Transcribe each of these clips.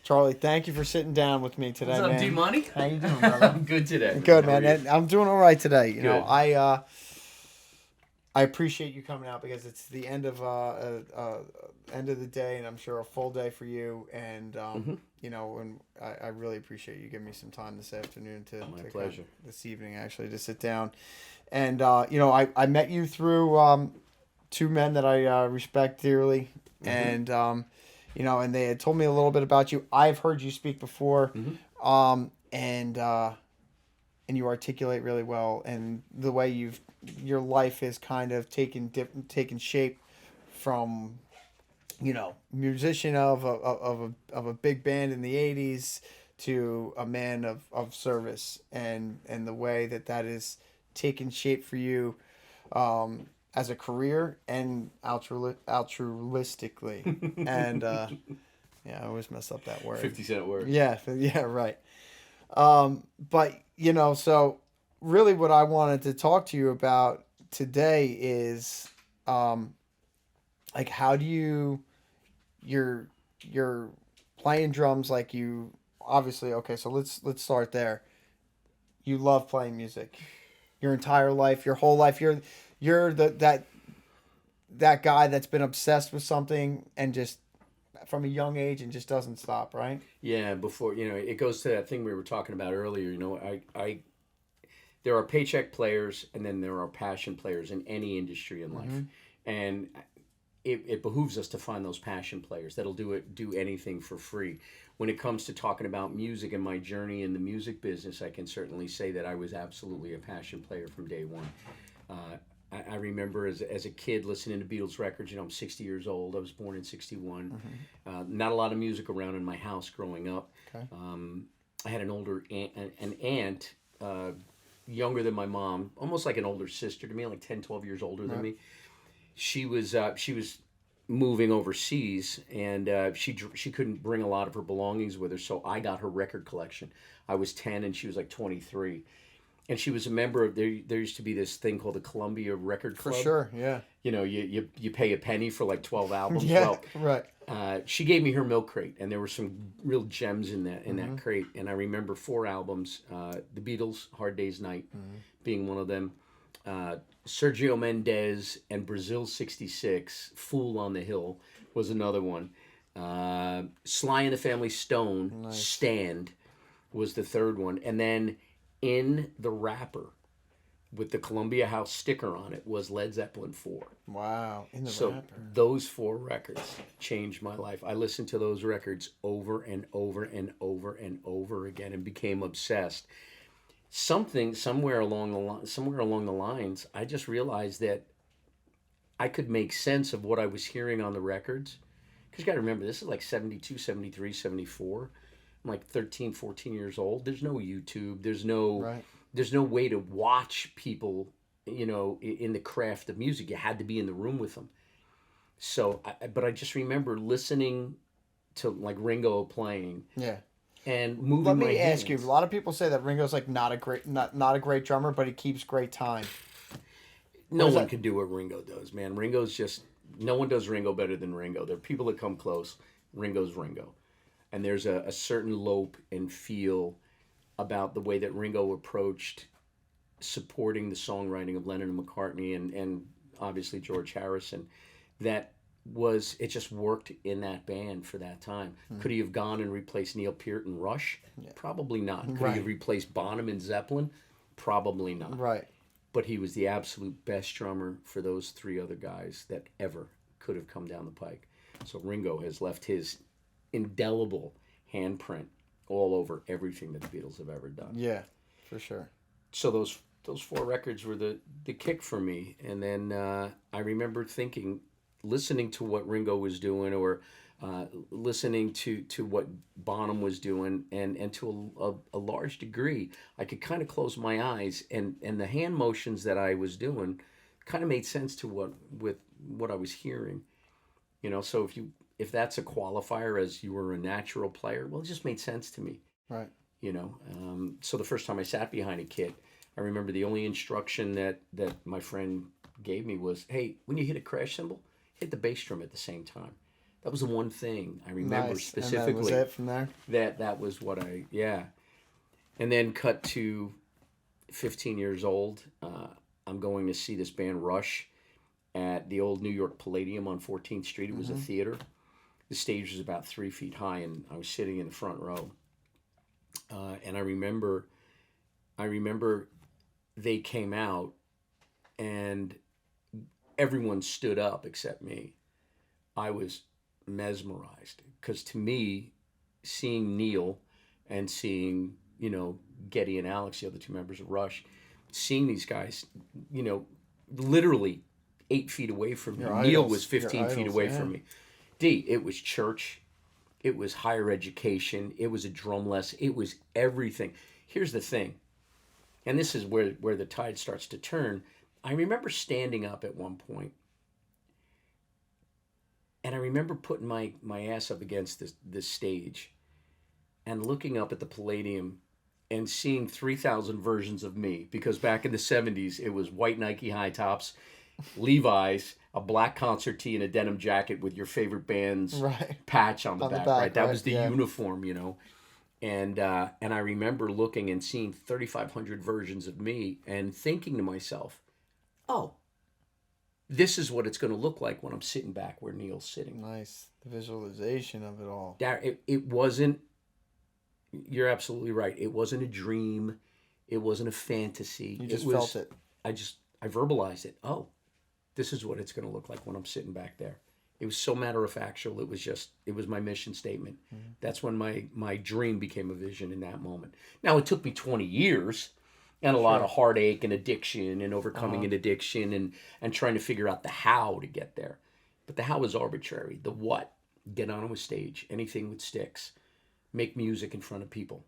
Charlie, thank you for sitting down with me today, What's up, man. D-Money? How you doing, brother? I'm good today. Good, How are man. you? I'm doing all right today. You know, Good. I appreciate you coming out because it's the end of the day, and I'm sure a full day for you. And you know, and I really appreciate you giving me some time this afternoon My pleasure. this evening actually to sit down. And you know, I met you through two men that I respect dearly, and you know, and they had told me a little bit about you. I've heard you speak before, and you articulate really well, and the way your life has kind of taken shape from, you know, musician of a big band in the 80s to a man of service, and the way that is taken shape for you as a career and altruistically. And yeah, I always mess up that word. 50-cent word. Yeah, yeah, right. But you know, so really what I wanted to talk to you about today is like how do you're playing drums, like you obviously, okay, so let's start there. You love playing music. Your entire life, your whole life, you're that guy that's been obsessed with something and just from a young age and just doesn't stop, right? Yeah, before, it goes to that thing we were talking about earlier. There are paycheck players and then there are passion players in any industry in life. And it behooves us to find those passion players that'll do anything for free. When it comes to talking about music and my journey in the music business, I can certainly say that I was absolutely a passion player from day one. I remember as a kid listening to Beatles records. I'm 60 years old. I was born in 61. Not a lot of music around in my house growing up. Okay. I had an aunt, younger than my mom, almost like an older sister to me, like 10, 12 years older than me. She was moving overseas, and she couldn't bring a lot of her belongings with her, so I got her record collection. I was 10 and she was like 23. And she was a member of, there used to be this thing called the Columbia Record Club. For sure, yeah. You pay a penny for like 12 albums. Yeah, right. She gave me her milk crate, and there were some real gems in that crate. And I remember 4 albums, the Beatles, Hard Day's Night being one of them, Sergio Mendes and Brazil 66, Fool on the Hill was another one. Sly and the Family Stone, Stand was the third one. And then in the wrapper with the Columbia House sticker on it was Led Zeppelin 4. Wow, in the So wrapper. those 4 records changed my life. I listened to those records over and over and over and over again and became obsessed. Somewhere along the lines, I just realized that I could make sense of what I was hearing on the records. Because you got to remember, this is like 72, 73, 74. I'm like 13, 14 years old. There's no YouTube. There's no way to watch people, in the craft of music. You had to be in the room with them. So, but I just remember listening to like Ringo playing. Yeah. And moving Let my me hands. ask you, a lot of people say that Ringo's like not a great drummer, but he keeps great time. No one can do what Ringo does, man. No one does Ringo better than Ringo. There are people that come close. Ringo's Ringo. And there's a certain lope and feel about the way that Ringo approached supporting the songwriting of Lennon and McCartney and obviously George Harrison. It just worked in that band for that time. Could he have gone and replaced Neil Peart and Rush? Yeah. Probably not. Could he have replaced Bonham and Zeppelin? Probably not. Right. But he was the absolute best drummer for those 3 other guys that ever could have come down the pike. So Ringo has left his indelible handprint all over everything that the Beatles have ever done. Yeah, for sure. So those 4 records were the kick for me. And then I remember listening to what Ringo was doing, or listening to what Bonham was doing, and to a large degree, I could kind of close my eyes, and the hand motions that I was doing kind of made sense to what I was hearing. So if that's a qualifier as you were a natural player, well, it just made sense to me. Right. So the first time I sat behind a kit, I remember the only instruction that my friend gave me was, hey, when you hit a crash cymbal, hit the bass drum at the same time. That was the one thing I remember Nice. And then was specifically. it from there? That was what yeah. And then cut to 15 years old. I'm going to see this band Rush at the old New York Palladium on 14th Street. It was a theater. The stage was about 3 feet high, and I was sitting in the front row. And I remember they came out, and everyone stood up except me. I was mesmerized because to me, seeing Neil and seeing, Geddy and Alex, the other two members of Rush, seeing these guys, literally 8 feet away from me. Neil was 15 feet away from me. It was church. It was higher education. It was a drum lesson. It was everything. Here's the thing, and this is where the tide starts to turn. I remember standing up at one point, and I remember putting my ass up against this stage and looking up at the Palladium and seeing 3,000 versions of me, because back in the 70s, it was white Nike high tops, Levi's, a black concert tee, and a denim jacket with your favorite band's patch on the back, right? That was the uniform, And I remember looking and seeing 3,500 versions of me and thinking to myself, oh, this is what it's going to look like when I'm sitting back where Neil's sitting. Nice. The visualization of it all. It wasn't, you're absolutely right. It wasn't a dream. It wasn't a fantasy. You just felt it. I verbalized it. Oh, this is what it's going to look like when I'm sitting back there. It was so matter of factual. It was my mission statement. Mm-hmm. That's when my dream became a vision in that moment. Now, it took me 20 years and a lot of heartache and addiction and overcoming an addiction and trying to figure out the how to get there. But the how is arbitrary. The what, get on a stage, anything with sticks, make music in front of people.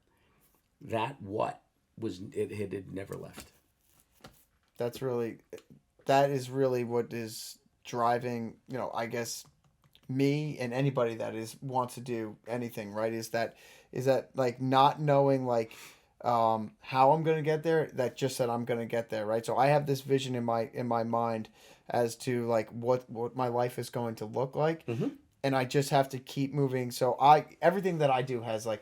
That what was, it had never left. That is really what is driving, I guess me and anybody that wants to do anything, right? Is that like not knowing how I'm going to get there, that just that I'm going to get there, right? So I have this vision in my mind as to like what my life is going to look like. Mm-hmm. And I just have to keep moving. So everything that I do has like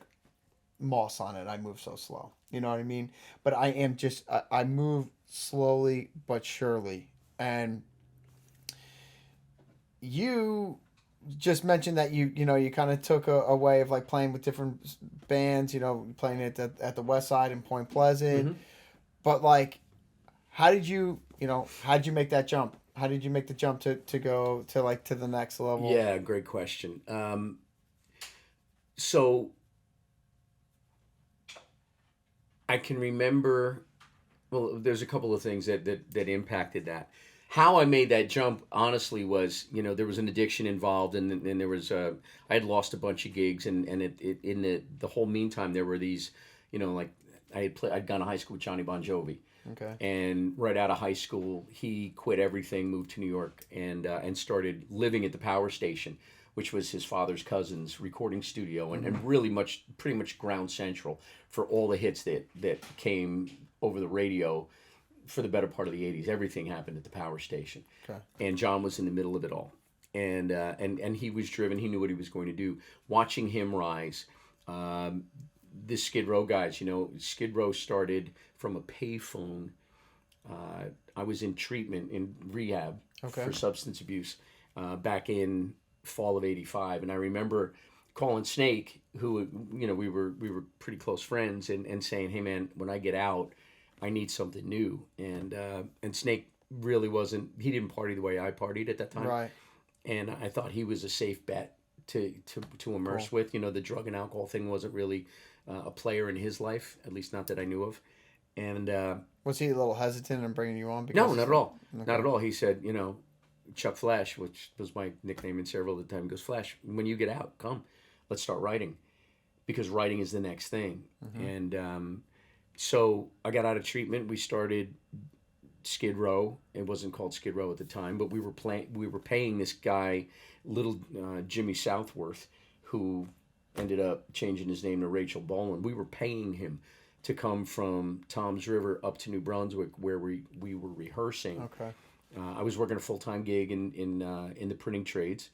moss on it. I move so slow. You know what I mean? But I move slowly but surely. And you just mentioned that you kind of took a way of like playing with different bands, playing it at the West Side in Point Pleasant. Mm-hmm. But like, how did you make that jump? How did you make the jump to go to the next level? Yeah, great question. So I can remember, well, there's a couple of things that impacted that. How I made that jump, honestly, was, there was an addiction involved, and there was I had lost a bunch of gigs, and it in the whole meantime, there were these, like I'd gone to high school with Johnny Bon Jovi. Okay. And right out of high school, he quit everything, moved to New York, and started living at the Power Station, which was his father's cousin's recording studio, and really pretty much ground central for all the hits that came over the radio for the better part of the 80s. Everything happened at the Power Station. Okay. And John was in the middle of it all. And he was driven. He knew what he was going to do. Watching him rise, the Skid Row guys, Skid Row started from a payphone. I was in treatment, in rehab for substance abuse back in fall of '85. And I remember calling Snake, who, we were pretty close friends, and saying, hey, man, when I get out, I need something new. And Snake really he didn't party the way I partied at that time. Right. And I thought he was a safe bet to immerse with. The drug and alcohol thing wasn't really a player in his life, at least not that I knew of. And was he a little hesitant in bringing you on? No, not at all. Okay. Not at all. He said, Chuck Flash, which was my nickname in several at the time, goes, Flash, when you get out, come, let's start writing, because writing is the next thing. Mm-hmm. And so I got out of treatment. We started Skid Row. It wasn't called Skid Row at the time, but we were paying this guy, little Jimmy Southworth, who ended up changing his name to Rachel Boland. We were paying him to come from Toms River up to New Brunswick, where we were rehearsing. Okay. I was working a full-time gig in the printing trades,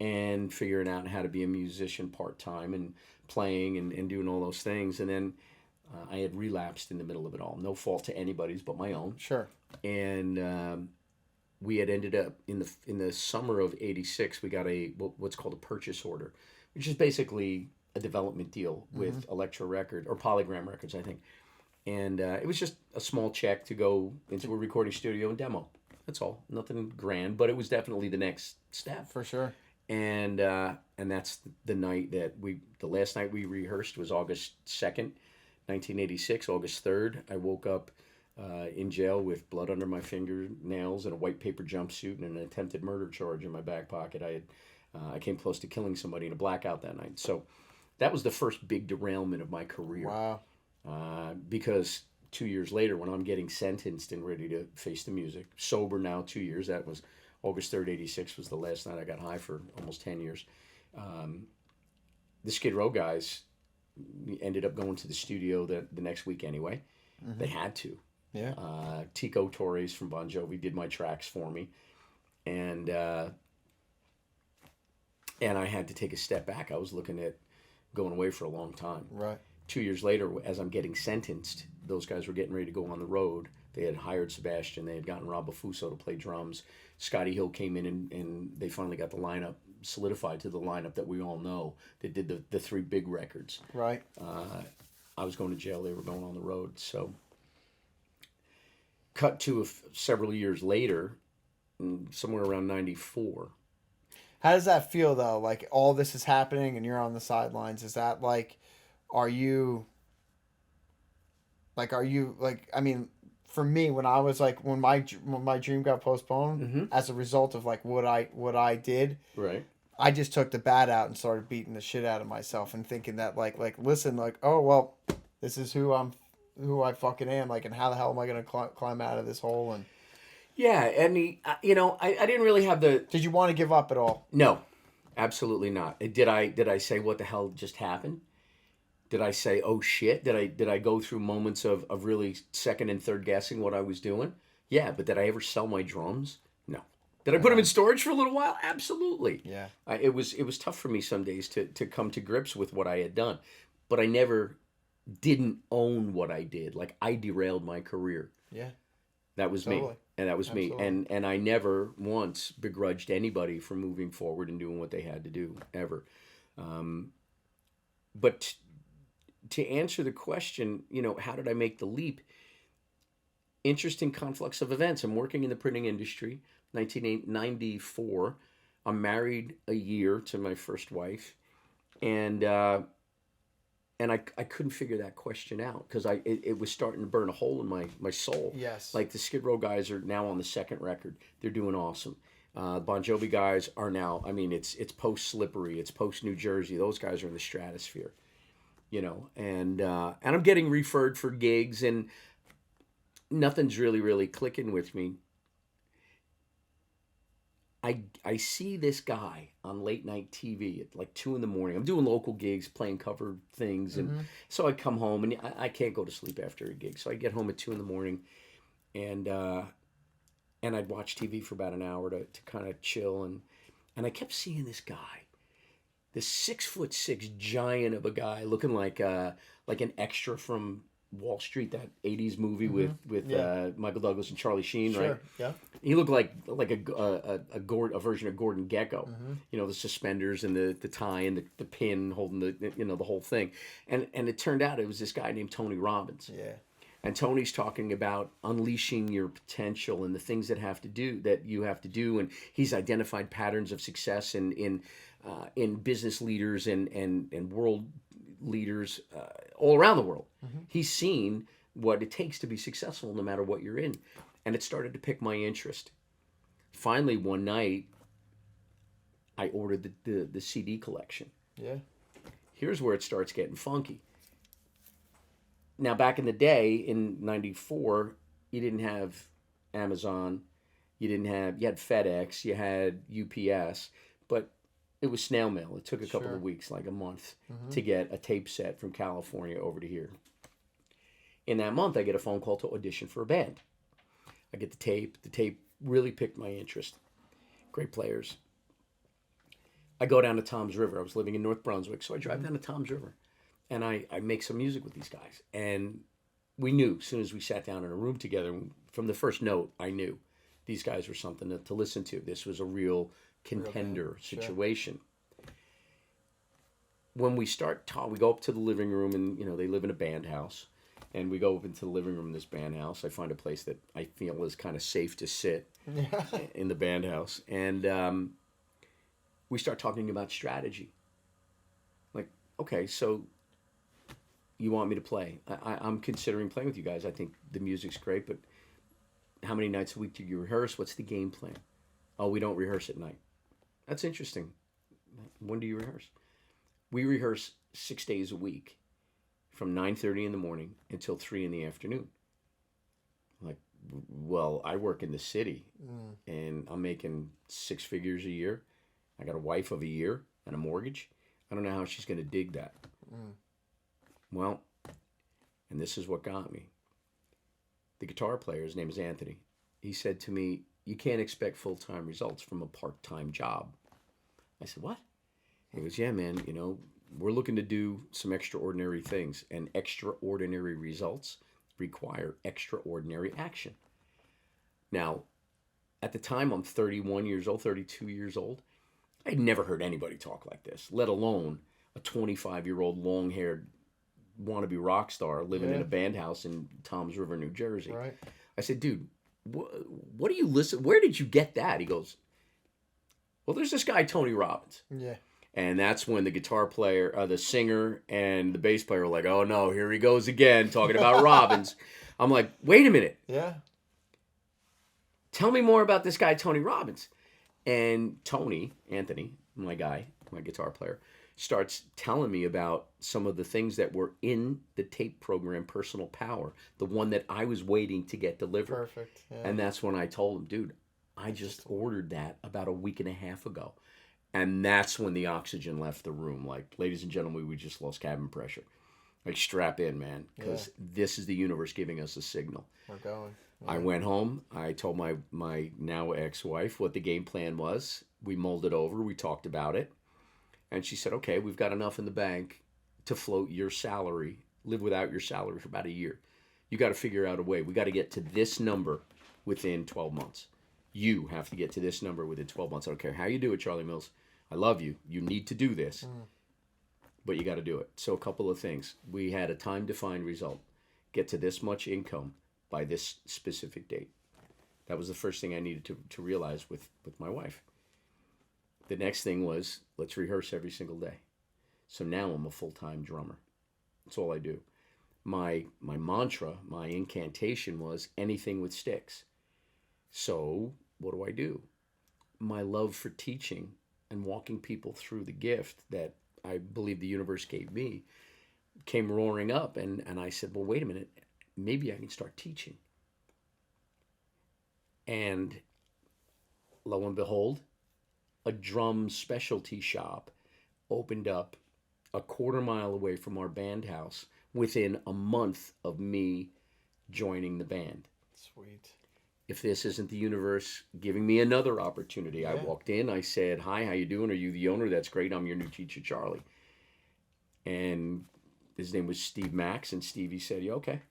and figuring out how to be a musician part-time and playing and doing all those things. And then I had relapsed in the middle of it all. No fault to anybody's but my own. Sure. And we had ended up in the summer of '86. We got what's called a purchase order, which is basically a development deal with Elektra Record or Polygram Records, I think. And it was just a small check to go into a recording studio and demo. That's all. Nothing grand, but it was definitely the next step. For sure. And that's the night that the last night we rehearsed was August 2nd, 1986, August 3rd. I woke up in jail with blood under my fingernails and a white paper jumpsuit and an attempted murder charge in my back pocket. I came close to killing somebody in a blackout that night. So that was the first big derailment of my career. Wow. Because 2 years later, when I'm getting sentenced and ready to face the music, sober now 2 years, that was August 3rd, '86 was the last night I got high for almost 10 years. The Skid Row guys ended up going to the studio the next week anyway. They had to. Yeah. Tico Torres from Bon Jovi did my tracks for me. And I had to take a step back. I was looking at going away for a long time. Right. 2 years later, as I'm getting sentenced, those guys were getting ready to go on the road. They had hired Sebastian. They had gotten Rob Bafuso to play drums. Scotty Hill came in and they finally got the lineup solidified to the lineup that we all know. They did the three big records. Right. I was going to jail. They were going on the road. So cut to several years later, somewhere around '94. How does that feel though? Like all this is happening and you're on the sidelines. Is that like, are you like, I mean, for me, when I was like, when my dream got postponed as a result of like what I did, right? I just took the bat out and started beating the shit out of myself and thinking that like listen, like, oh well, this is who I fucking am, like, and how the hell am I gonna climb out of this hole? And yeah, and I didn't really have the. Did you want to give up at all? No, absolutely not. Did I say what the hell just happened? Did I say, oh shit? Did I go through moments of really second and third guessing what I was doing? Yeah, but did I ever sell my drums? No. Did I put them in storage for a little while? Absolutely. Yeah. It was tough for me some days to come to grips with what I had done, but I never didn't own what I did. Like, I derailed my career. Yeah. That was Totally. me. And that was Absolutely. me. And I never once begrudged anybody for moving forward and doing what they had to do, ever. But to answer the question, how did I make the leap? Interesting conflux of events. I'm working in the printing industry, 1994. I'm married a year to my first wife. And I couldn't figure that question out because it was starting to burn a hole in my soul. Yes. Like the Skid Row guys are now on the second record. They're doing awesome. Bon Jovi guys are now, I mean, it's post Slippery, it's post New Jersey. Those guys are in the stratosphere, and I'm getting referred for gigs and nothing's really clicking with me. I see this guy on late night TV at like 2 a.m. I'm doing local gigs, playing cover things. And so I come home and I can't go to sleep after a gig. So I get home at 2 a.m. and I'd watch TV for about an hour to kind of chill. And I kept seeing this guy, this 6'6" giant of a guy looking like an extra from Wall Street, that 80s movie with Michael Douglas and Charlie Sheen, Sure. right? Yeah. He looked like a version of Gordon Gekko, the suspenders and the tie and the pin holding the whole thing, and it turned out it was this guy named Tony Robbins. Yeah. And Tony's talking about unleashing your potential and the things that you have to do, and he's identified patterns of success in business leaders and world leaders all around the world. He's seen what it takes to be successful no matter what you're in, and it started to pique my interest. Finally, one night, I ordered the CD collection. Yeah. Here's where it starts getting funky. Now, back in the day, in '94, you didn't have Amazon, you had FedEx, you had UPS, but it was snail mail. It took a couple of weeks, like a month, to get a tape set from California over to here. In that month, I get a phone call to audition for a band. I get the tape. The tape really piqued my interest. Great players. I go down to Tom's River. I was living in North Brunswick, so I drive down to Tom's River, and I make some music with these guys. And we knew as soon as we sat down in a room together, from the first note, I knew these guys were something to listen to. This was a real contender situation. When we start talking, we go up to the living room, and they live in a band house, and we go up into the living room in this band house. I find a place that I feel is kind of safe to sit in the band house, and we start talking about strategy. Like, okay, so you want me to play? I'm considering playing with you guys. I think the music's great, but how many nights a week do you rehearse? What's the game plan? Oh, we don't rehearse at night. That's interesting. When do you rehearse? We rehearse 6 days a week from 9:30 in the morning until 3 in the afternoon. Like, well, I work in the city and I'm making 6 figures a year. I got a wife of a year and a mortgage. I don't know how she's going to dig that. Well, and this is what got me. The guitar player, his name is Anthony. He said to me, "You can't expect full-time results from a part-time job." I said, "What?" He goes, "Yeah, man, we're looking to do some extraordinary things, and extraordinary results require extraordinary action." Now, at the time, I'm 31 years old, 32 years old. I'd never heard anybody talk like this, let alone a 25-year-old long-haired wannabe rock star living in a band house in Toms River, New Jersey. Right. I said, "Dude, what do you listen? Where did you get that?" He goes, "Well, there's this guy, Tony Robbins." Yeah. And that's when the guitar player, the singer, and the bass player were like, "Oh no, here he goes again, talking about Robbins." I'm like, "Wait a minute. Yeah. Tell me more about this guy, Tony Robbins." And Tony, Anthony, my guy, my guitar player, starts telling me about some of the things that were in the tape program, Personal Power, the one that I was waiting to get delivered. Perfect. Yeah. And that's when I told him, "Dude, I just ordered that about a week and a half ago." And that's when the oxygen left the room. Like, ladies and gentlemen, we just lost cabin pressure. Like, strap in, man, because this is the universe giving us a signal. We're going. Yeah. I went home. I told my now ex-wife what the game plan was. We mulled it over. We talked about it. And she said, "Okay, we've got enough in the bank to float your salary, live without your salary for about a year. You got to figure out a way. We got to get to this number within 12 months. You have to get to this number within 12 months. I don't care how you do it, Charlie Mills. I love you. You need to do this. But you got to do it." So a couple of things. We had a time-defined result. Get to this much income by this specific date. That was the first thing I needed to realize with my wife. The next thing was, let's rehearse every single day. So now I'm a full-time drummer. That's all I do. My mantra, my incantation was anything with sticks. So what do? My love for teaching and walking people through the gift that I believe the universe gave me came roaring up. And I said, well, wait a minute, maybe I can start teaching. And lo and behold, a drum specialty shop opened up a quarter mile away from our band house within a month of me joining the band. Sweet. If this isn't the universe giving me another opportunity, I walked in, I said, "Hi, how you doing? Are you the owner? That's great. I'm your new teacher, Charlie." And his name was Steve Max, and Stevie said, "Yeah, okay,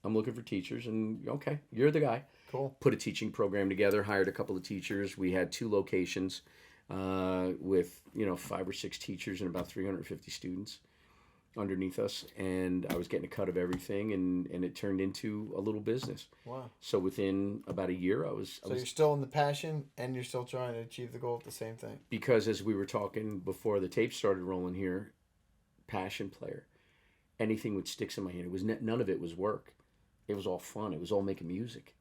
I'm looking for teachers, and okay, you're the guy." Cool. Put a teaching program together, hired a couple of teachers. We had 2 locations with 5 or 6 teachers and about 350 students underneath us, and I was getting a cut of everything, and it turned into a little business. Wow. So within about a year, I was you're still in the passion, and you're still trying to achieve the goal at the same thing. Because as we were talking before the tape started rolling here, passion player, anything with sticks in my hand. It was none of it was work. It was all fun. It was all making music,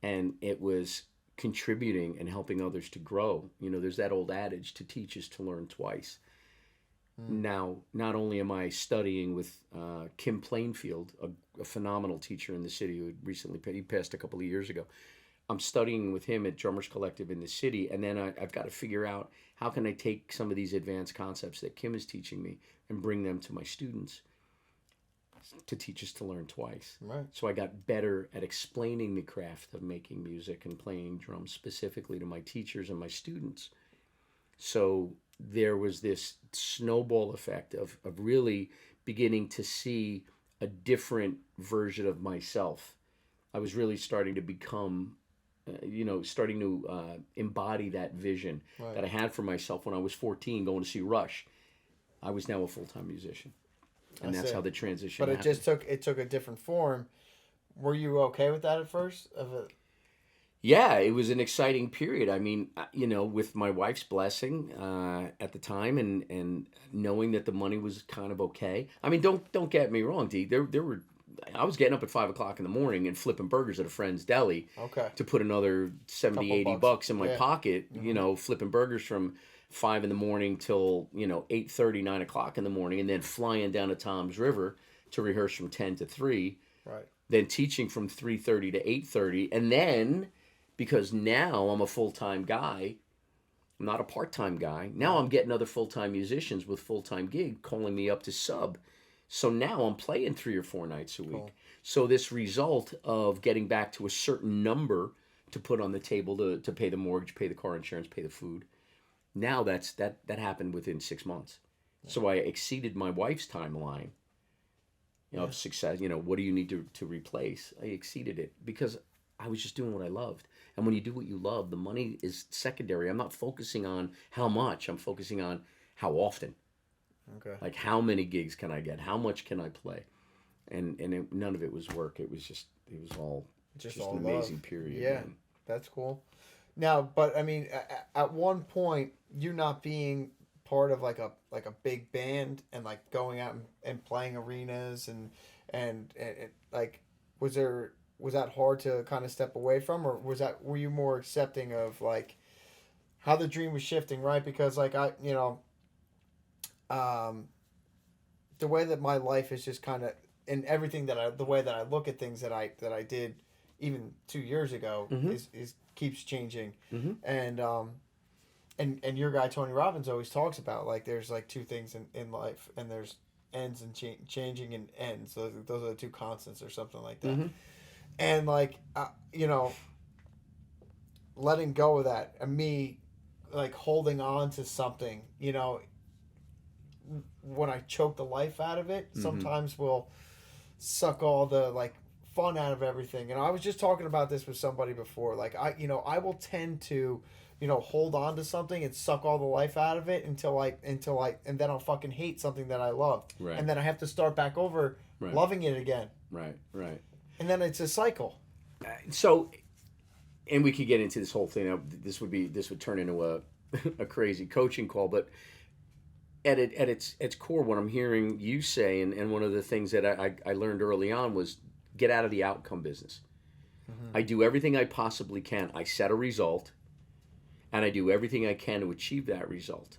and it was contributing and helping others to grow. There's that old adage, to teach is to learn twice. Now, not only am I studying with Kim Plainfield, a phenomenal teacher in the city who recently he passed a couple of years ago. I'm studying with him at Drummers Collective in the city, and then I've got to figure out how can I take some of these advanced concepts that Kim is teaching me and bring them to my students. To teach us to learn twice. Right. So I got better at explaining the craft of making music and playing drums specifically to my teachers and my students. So there was this snowball effect of really beginning to see a different version of myself. I was really starting to become, starting to embody that vision Right. that I had for myself when I was 14 going to see Rush. I was now a full time musician. And that's See. how the transition But it happened. just took a different form. Were you okay with that at first? Of it? Yeah, it was an exciting period. I mean, with my wife's blessing at the time, and knowing that the money was kind of okay. I mean, don't get me wrong, D. There were, I was getting up at 5 o'clock in the morning and flipping burgers at a friend's deli Okay. to put another 70, Couple 80 bucks. bucks in my Yeah. pocket. Flipping burgers from 5 in the morning till 8:30, 9 o'clock in the morning, and then flying down to Tom's River to rehearse from 10 to 3. Right. Then teaching from 3:30 to 8:30, and then because now I'm a full-time guy, I'm not a part-time guy. Now I'm getting other full-time musicians with full-time gig calling me up to sub. So now I'm playing 3 or 4 nights a week. Cool. So this result of getting back to a certain number to put on the table to pay the mortgage, pay the car insurance, pay the food. Now that happened within 6 months. So I exceeded my wife's timeline of success. What do you need to replace? I exceeded it because I was just doing what I loved. And when you do what you love, the money is secondary. I'm not focusing on how much. I'm focusing on how often. Okay. Like how many gigs can I get? How much can I play? And none of it was work. It was all Just just all an love. amazing period. Yeah. Man. That's cool. Now, but I mean, at one point, you not being part of like a big band and like going out and playing arenas and like was that hard to kind of step away from, or were you more accepting of like how the dream was shifting, right? Because like um, the way that my life is just kind of and everything the way that I look at things that I did even 2 years ago Mm-hmm. is keeps changing, Mm-hmm. and your guy Tony Robbins always talks about like there's like two things in life, and there's ends and changing and ends. Those are the two constants or something like that. Mm-hmm. And like letting go of that and me like holding on to something, when I choke the life out of it, Mm-hmm. sometimes will suck all the like fun out of everything. And I was just talking about this with somebody before. Like I will tend to, hold on to something and suck all the life out of it until I and then I'll fucking hate something that I love. Right. And then I have to start back over Right. loving it again. Right. Right. And then it's a cycle. So, and we could get into this whole thing. Now, this would turn into a crazy coaching call, but at its core, what I'm hearing you say, and one of the things that I learned early on was get out of the outcome business. Mm-hmm. I do everything I possibly can. I set a result, and I do everything I can to achieve that result.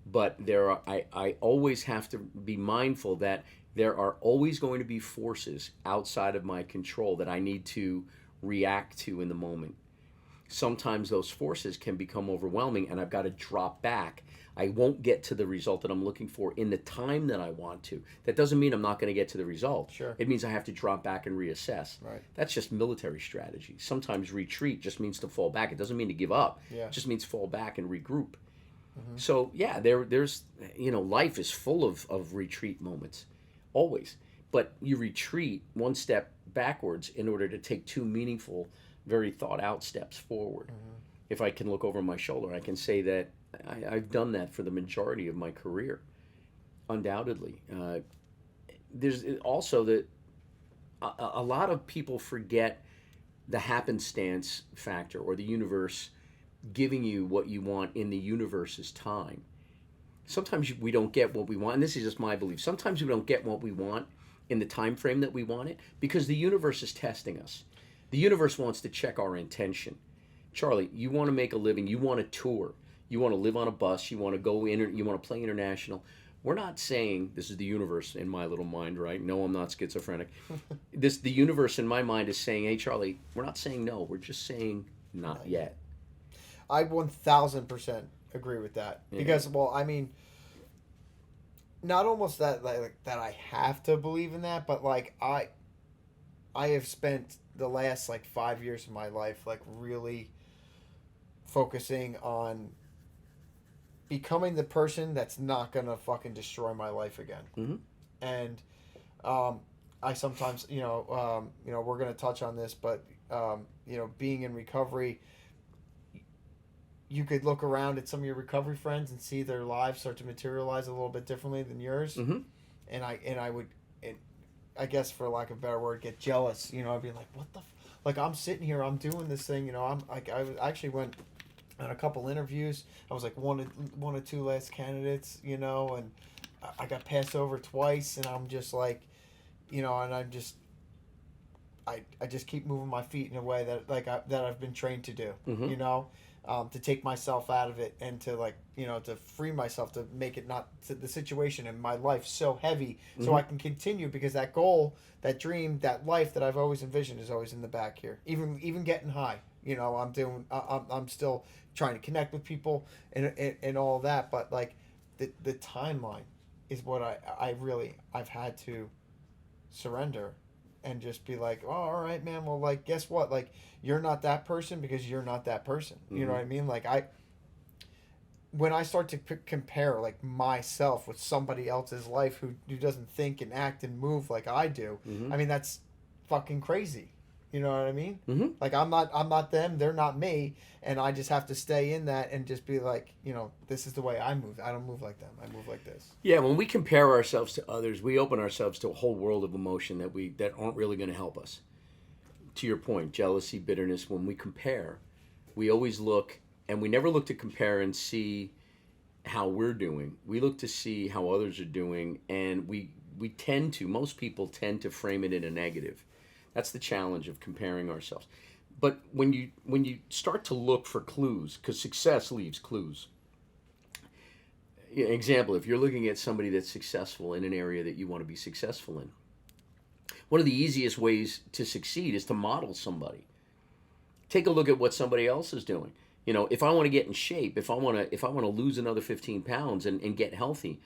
But I always have to be mindful that there are always going to be forces outside of my control that I need to react to in the moment. Sometimes those forces can become overwhelming, and I've got to drop back. I won't get to the result that I'm looking for in the time that I want to. That doesn't mean I'm not going to get to the result. Sure. It means I have to drop back and reassess. Right. That's just military strategy. Sometimes retreat just means to fall back. It doesn't mean to give up. Yeah. It just means fall back and regroup. Mm-hmm. So yeah, there's life is full of retreat moments, always. But you retreat one step backwards in order to take two meaningful, very thought out steps forward. Mm-hmm. If I can look over my shoulder, I can say that I've done that for the majority of my career, undoubtedly. There's also that a lot of people forget the happenstance factor, or the universe giving you what you want in the universe's time. Sometimes we don't get what we want, and this is just my belief. Sometimes we don't get what we want in the time frame that we want it because the universe is testing us. The universe wants to check our intention. Charlie, you want to make a living, you want to tour, you want to live on a bus, you want to go in, you want to play international. We're not saying, this is the universe in my little mind, right? No, I'm not schizophrenic. The universe in my mind is saying, hey, Charlie, we're not saying no, we're just saying not yet. I 1000% agree with that. Yeah. Because, well, I mean, not almost that like that I have to believe in that, but like I have spent the last like 5 years of my life like really focusing on becoming the person that's not gonna fucking destroy my life again. Mm-hmm. And I sometimes, we're gonna touch on this, but being in recovery, you could look around at some of your recovery friends and see their lives start to materialize a little bit differently than yours. Mm-hmm. And I would, and I guess for lack of a better word, get jealous. I'd be like, what the, like I'm sitting here, I'm doing this thing. I'm like, I actually went on a couple interviews. I was like one of two last candidates. And I got passed over twice, and I'm just like, and I'm just. I just keep moving my feet in a way that I've been trained to do, Mm-hmm. to take myself out of it and to to free myself, to make it not to the situation in my life so heavy, so I can continue, because that goal, that dream, that life that I've always envisioned is always in the back here. Even getting high, I'm still trying to connect with people and all that, but like the timeline is what I've had to surrender and just be like, oh, all right, man. Well, like, guess what? Like, you're not that person because you're not that person. You know what I mean? Like, when I start to compare like myself with somebody else's life who doesn't think and act and move like I do, Mm-hmm. I mean, that's fucking crazy. You know what I mean? Mm-hmm. Like, I'm not them. They're not me. And I just have to stay in that and just be like, this is the way I move. I don't move like them. I move like this. Yeah, when we compare ourselves to others, we open ourselves to a whole world of emotion that aren't really going to help us. To your point, jealousy, bitterness, when we compare, we always look, and we never look to compare and see how we're doing. We look to see how others are doing, and most people tend to frame it in a negative. That's the challenge of comparing ourselves. But when you start to look for clues, because success leaves clues. Example, if you're looking at somebody that's successful in an area that you want to be successful in, one of the easiest ways to succeed is to model somebody. Take a look at what somebody else is doing. If I want to get in shape, if I want to lose another 15 pounds and get healthy,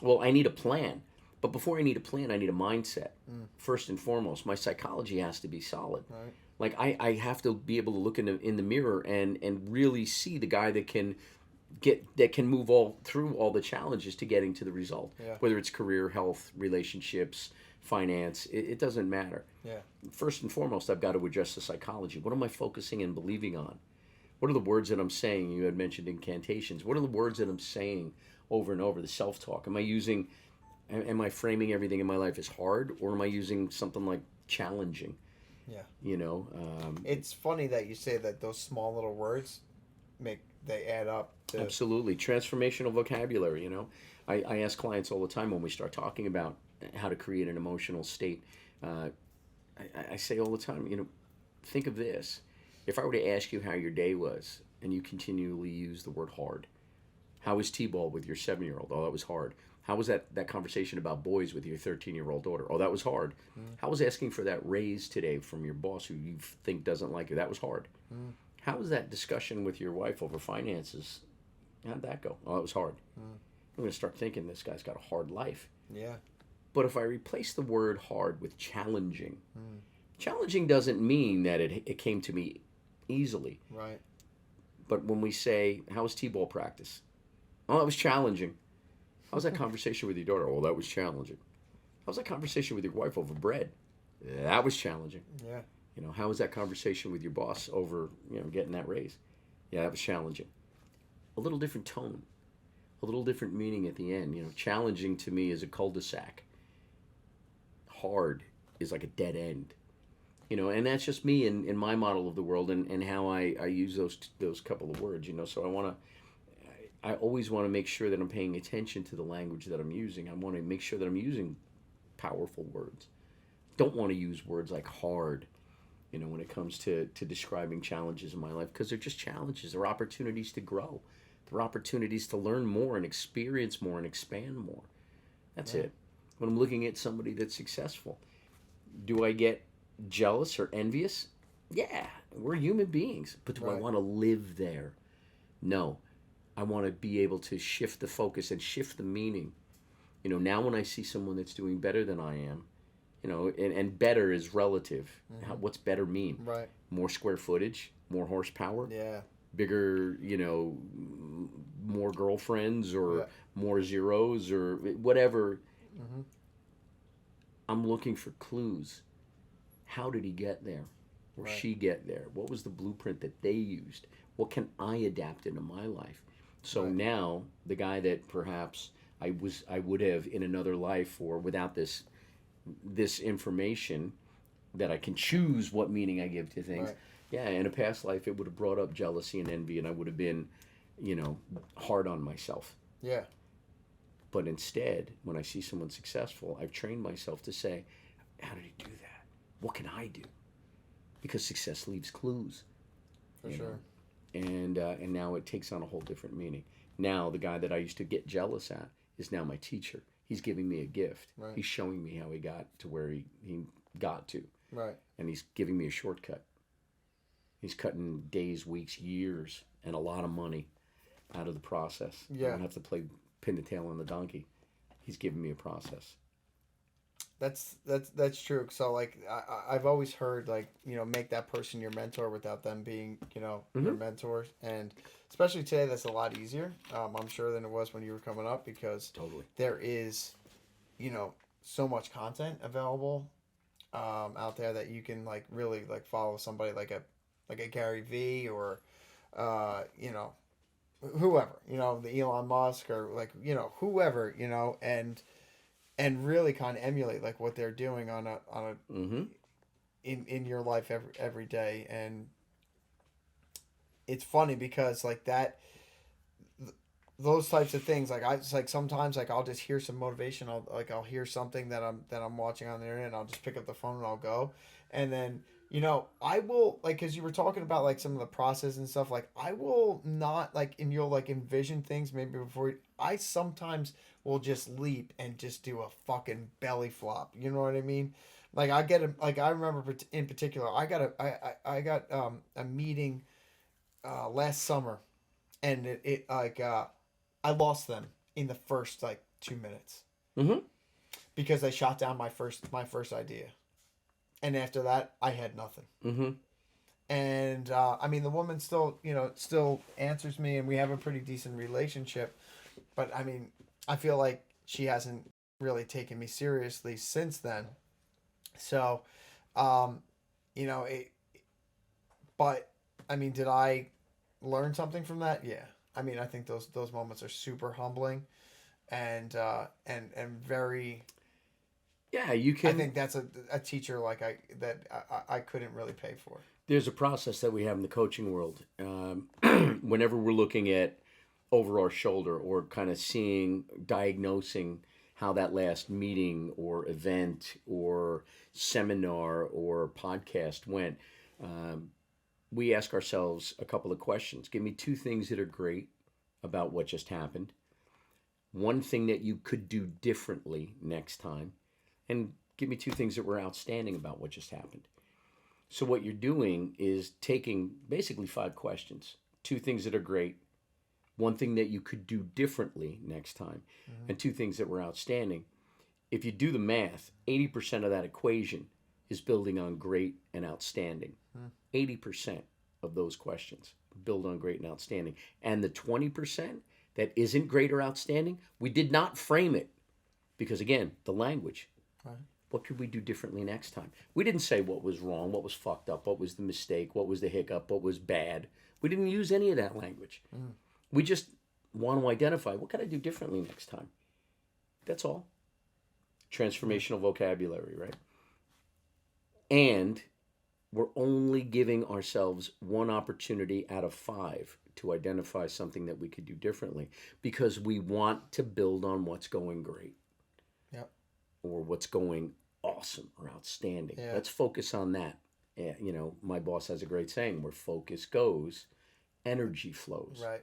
well, I need a plan. But before I need a plan, I need a mindset. First and foremost, my psychology has to be solid. Right. Like I have to be able to look in the mirror and really see the guy that can move through all the challenges to getting to the result. Yeah. Whether it's career, health, relationships, finance, it doesn't matter. Yeah. First and foremost, I've got to address the psychology. What am I focusing and believing on? What are the words that I'm saying? You had mentioned incantations. What are the words that I'm saying over and over? The self-talk. Am I framing everything in my life as hard, or am I using something like challenging? Yeah. It's funny that you say that those small little words they add up to... Absolutely. Transformational vocabulary, I ask clients all the time when we start talking about how to create an emotional state. I say all the time, think of this. If I were to ask you how your day was, and you continually use the word hard, how was T-ball with your 7-year-old? Oh, that was hard. How was that conversation about boys with your 13-year-old daughter? Oh, that was hard. How was asking for that raise today from your boss who you think doesn't like you? That was hard. How was that discussion with your wife over finances? How'd that go? Oh, it was hard. I'm going to start thinking this guy's got a hard life. Yeah. But if I replace the word hard with challenging, challenging doesn't mean that it came to me easily. Right. But when we say, how was T-ball practice? Oh, it was challenging. How was that conversation with your daughter? Oh, that was challenging. How was that conversation with your wife over bread? That was challenging. Yeah. How was that conversation with your boss over, getting that raise? Yeah, that was challenging. A little different tone, a little different meaning at the end. Challenging to me is a cul-de-sac. Hard is like a dead end. And that's just me in my model of the world and how I use those couple of words. So I always want to make sure that I'm paying attention to the language that I'm using. I want to make sure that I'm using powerful words. Don't want to use words like hard, when it comes to describing challenges in my life, because they're just challenges. They're opportunities to grow. They're opportunities to learn more and experience more and expand more. That's it. When I'm looking at somebody that's successful, do I get jealous or envious? Yeah, we're human beings. But do I want to live there? No. I want to be able to shift the focus and shift the meaning. Now when I see someone that's doing better than I am, and better is relative. What's better mean? Right. More square footage, more horsepower, Yeah. bigger, more girlfriends or Yeah. more zeros or whatever. Mm-hmm. I'm looking for clues. How did he get there? Or Right. she get there? What was the blueprint that they used? What can I adapt into my life? So Right. now the guy that perhaps I would have in another life or without this information that I can choose what meaning I give to things. Right. Yeah, in a past life it would have brought up jealousy and envy and I would have been, you know, hard on myself. Yeah. But instead, when I see someone successful, I've trained myself to say, how did he do that? What can I do? Because success leaves clues. For You sure. know? And now it takes on a whole different meaning. Now the guy that I used to get jealous at is now my teacher. He's giving me a gift. Right. He's showing me how he got to where he got to. Right. And he's giving me a shortcut. He's cutting days, weeks, years, and a lot of money out of the process. Yeah. I don't have to pin the tail on the donkey. He's giving me a process. That's true. So like I've always heard like make that person your mentor without them being your mentors, and especially today that's a lot easier. I'm sure than it was when you were coming up because Totally. there is so much content available out there that you can like really like follow somebody like a Gary V or whoever the Elon Musk or like whoever and really kind of emulate like what they're doing on a Mm-hmm. in your life every day. And it's funny because like those types of things like it's like sometimes like I'll just hear some motivation, I'll hear something that I'm watching on the internet and I'll just pick up the phone and I'll go, and then I will like, because you were talking about like some of the process and stuff, like I will not like, and you'll like envision things maybe before I sometimes will just leap and just do a fucking belly flop, you know what I mean? Like I get like I remember in particular I got a meeting last summer, and it like I lost them in the first like 2 minutes Mm-hmm. because I shot down my first idea, and after that I had nothing. Mm-hmm. And I mean the woman still still answers me, and we have a pretty decent relationship, but I mean I feel like she hasn't really taken me seriously since then. So, um, it. But I mean, did I learn something from that? Yeah. I mean, I think those moments are super humbling, and very. Yeah, you I can. think that's a teacher like I couldn't really pay for. There's a process that we have in the coaching world. Whenever we're looking at over our shoulder or kind of diagnosing how that last meeting or event or seminar or podcast went, we ask ourselves a couple of questions. Give me two things that are great about what just happened, one thing that you could do differently next time, and give me two things that were outstanding about what just happened. So what you're doing is taking basically 5 questions, two things that are great, one thing that you could do differently next time, and two things that were outstanding. If you do the math, 80% of that equation is building on great and outstanding. 80% of those questions build on great and outstanding. And the 20% that isn't great or outstanding, we did not frame it because, again, the language. Right. What could we do differently next time? We didn't say what was wrong, what was fucked up, what was the mistake, what was the hiccup, what was bad. We didn't use any of that language. We just want to identify what can I do differently next time. That's all. Transformational vocabulary, right? And we're only giving ourselves one opportunity out of 5 to identify something that we could do differently because we want to build on what's going great. Yep. Or what's going awesome or outstanding. Yeah. Let's focus on that. My boss has a great saying, where focus goes, energy flows. Right.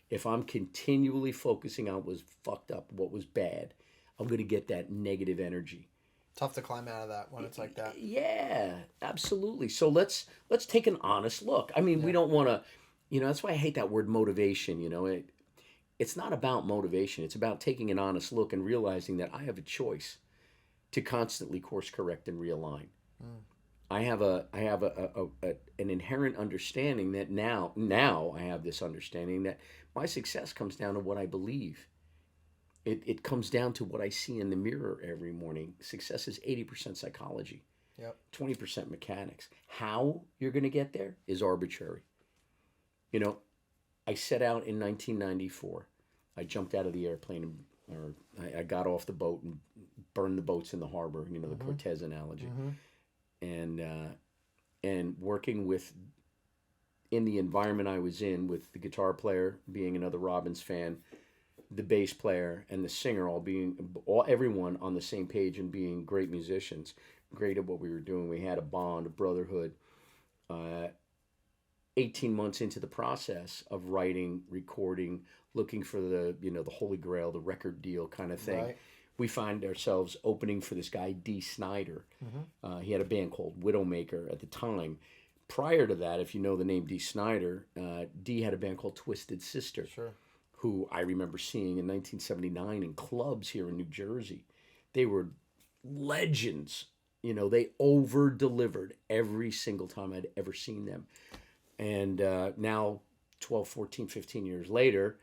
If I'm continually focusing on what was fucked up, what was bad, I'm going to get that negative energy. Tough to climb out of that when it's like that. Yeah, absolutely. So let's take an honest look. I mean, we don't want to, that's why I hate that word motivation. It's not about motivation. It's about taking an honest look and realizing that I have a choice to constantly course correct and realign. an inherent understanding that now I have this understanding that my success comes down to what I believe. It comes down to what I see in the mirror every morning. Success is 80% psychology, Yep. 20% mechanics. How you're going to get there is arbitrary. You know, I set out in 1994. I jumped out of the airplane I got off the boat and burned the boats in the harbor. You know, the Cortez analogy. And and working with in the environment I was in, with the guitar player being another Robbins fan, the bass player and the singer everyone on the same page and being great musicians, great at what we were doing. We had a bond, a brotherhood. Uh, 18 months into the process of writing, recording, looking for the holy grail, the record deal kind of thing. Right. We find ourselves opening for this guy, Dee Snider. He had a band called Widowmaker at the time. Prior to that, if you know the name Dee Snider, Dee had a band called Twisted Sister, Sure. who I remember seeing in 1979 in clubs here in New Jersey. They were legends. You know, they over delivered every single time I'd ever seen them. And now, 12, 14, 15 years later,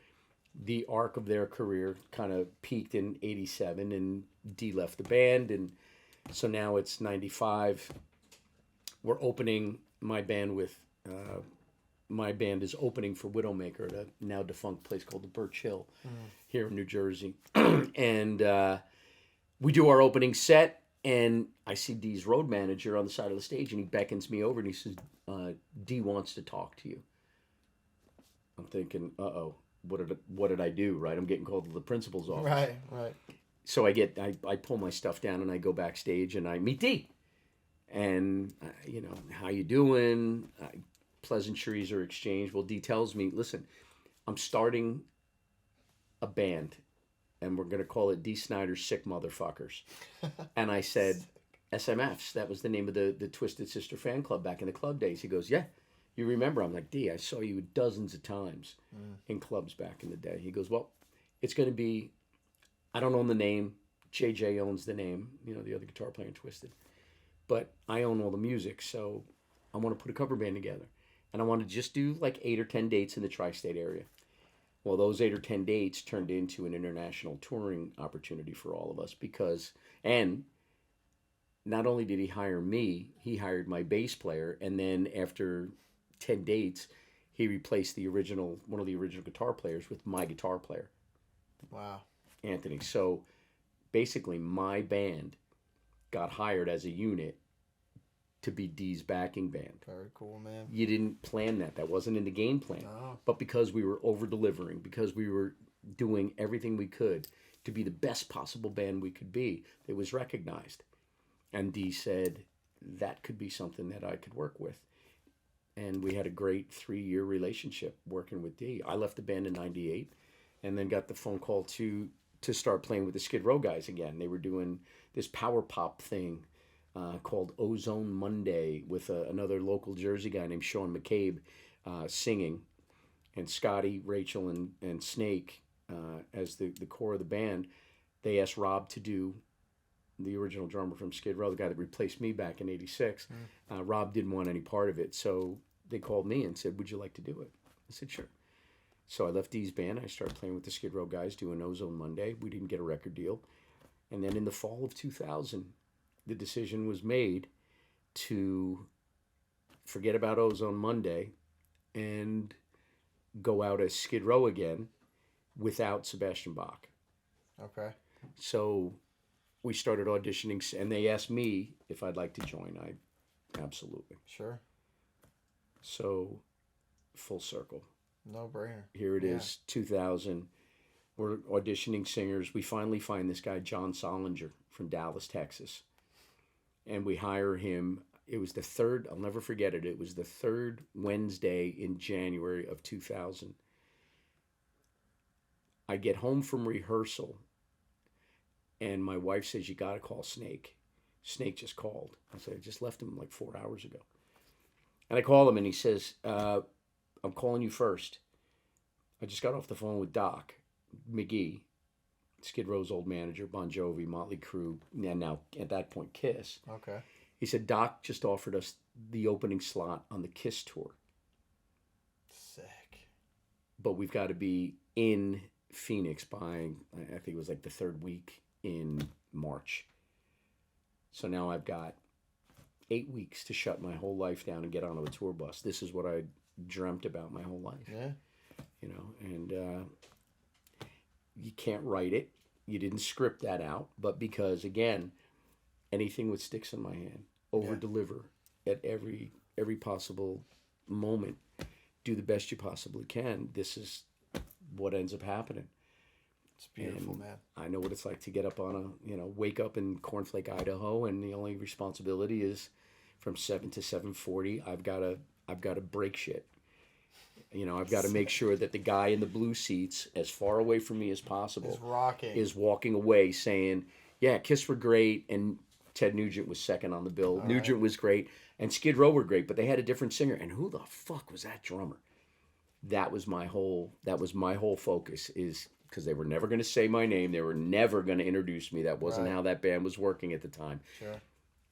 the arc of their career kind of peaked in 87 and Dee left the band. And so now it's 95. We're opening my band is opening for Widowmaker at a now defunct place called the Birch Hill here in New Jersey. And we do our opening set, and I see Dee's road manager on the side of the stage, and he beckons me over and he says, Dee wants to talk to you. I'm thinking, uh-oh, what did I do, right? I'm getting called to the principal's office. Right. So I pull my stuff down and I go backstage and I meet Dee. And, how you doing? Pleasantries are exchanged. Well, Dee tells me, listen, I'm starting a band and we're going to call it Dee Snider's Sick Motherfuckers. And I said, SMFs. That was the name of the Twisted Sister fan club back in the club days. He goes, yeah, you remember? I'm like, Dee, I saw you dozens of times in clubs back in the day. He goes, well, it's going to be, I don't own the name. JJ owns the name, the other guitar player in Twisted. But I own all the music, so I want to put a cover band together. And I want to just do like 8 or 10 dates in the tri-state area. Well, those 8 or 10 dates turned into an international touring opportunity for all of us and not only did he hire me, he hired my bass player. And then after 10 dates, he replaced one of the original guitar players with my guitar player. Wow. Anthony. So basically my band got hired as a unit to be Dee's backing band. Very cool, man. You didn't plan that. That wasn't in the game plan. No. But because we were over-delivering, because we were doing everything we could to be the best possible band we could be, it was recognized. And Dee said, that could be something that I could work with. And we had a great 3-year relationship working with Dee. I left the band in 98 and then got the phone call to start playing with the Skid Row guys again. They were doing this power pop thing called Ozone Monday with another local Jersey guy named Sean McCabe singing, and Scotty, Rachel, and Snake as the core of the band. They asked Rob to do the original drummer from Skid Row, the guy that replaced me back in '86. Rob didn't want any part of it, so they called me and said, would you like to do it? I said, sure. So I left Dee's band. I started playing with the Skid Row guys doing Ozone Monday. We didn't get a record deal. And then in the fall of 2000, the decision was made to forget about Ozone Monday and go out as Skid Row again without Sebastian Bach. Okay. So we started auditioning, and they asked me if I'd like to join. Absolutely. Sure. So full circle. No brainer. Here it is, 2000. We're auditioning singers. We finally find this guy, John Solinger from Dallas, Texas. And we hire him. It was the third, I'll never forget it. It was the third Wednesday in January of 2000. I get home from rehearsal, and my wife says, you got to call Snake. Snake just called. I said, I just left him like 4 hours ago. And I call him, and he says, I'm calling you first. I just got off the phone with Doc McGee, Skid Row's old manager, Bon Jovi, Motley Crue, and now at that point Kiss. Okay. He said, Doc just offered us the opening slot on the Kiss tour, Sick. but we've got to be in Phoenix by, I think it was like the third week in March. So now I've got 8 weeks to shut my whole life down and get onto a tour bus. This is what I dreamt about my whole life. Yeah. You know, and you can't write it. You didn't script that out, but because again, anything with sticks in my hand, over deliver at every possible moment, do the best you possibly can. This is what ends up happening. It's beautiful, man. I know what it's like to get up on wake up in Cornflake, Idaho, and the only responsibility is from 7 to 7:40. I've got to break shit. I've got to make sure that the guy in the blue seats, as far away from me as possible, is walking away saying, yeah, Kiss were great, and Ted Nugent was second on the bill. Nugent was great, and Skid Row were great, but they had a different singer. And who the fuck was that drummer? That was my whole focus, is because they were never going to say my name. They were never going to introduce me. That wasn't how that band was working at the time. Sure.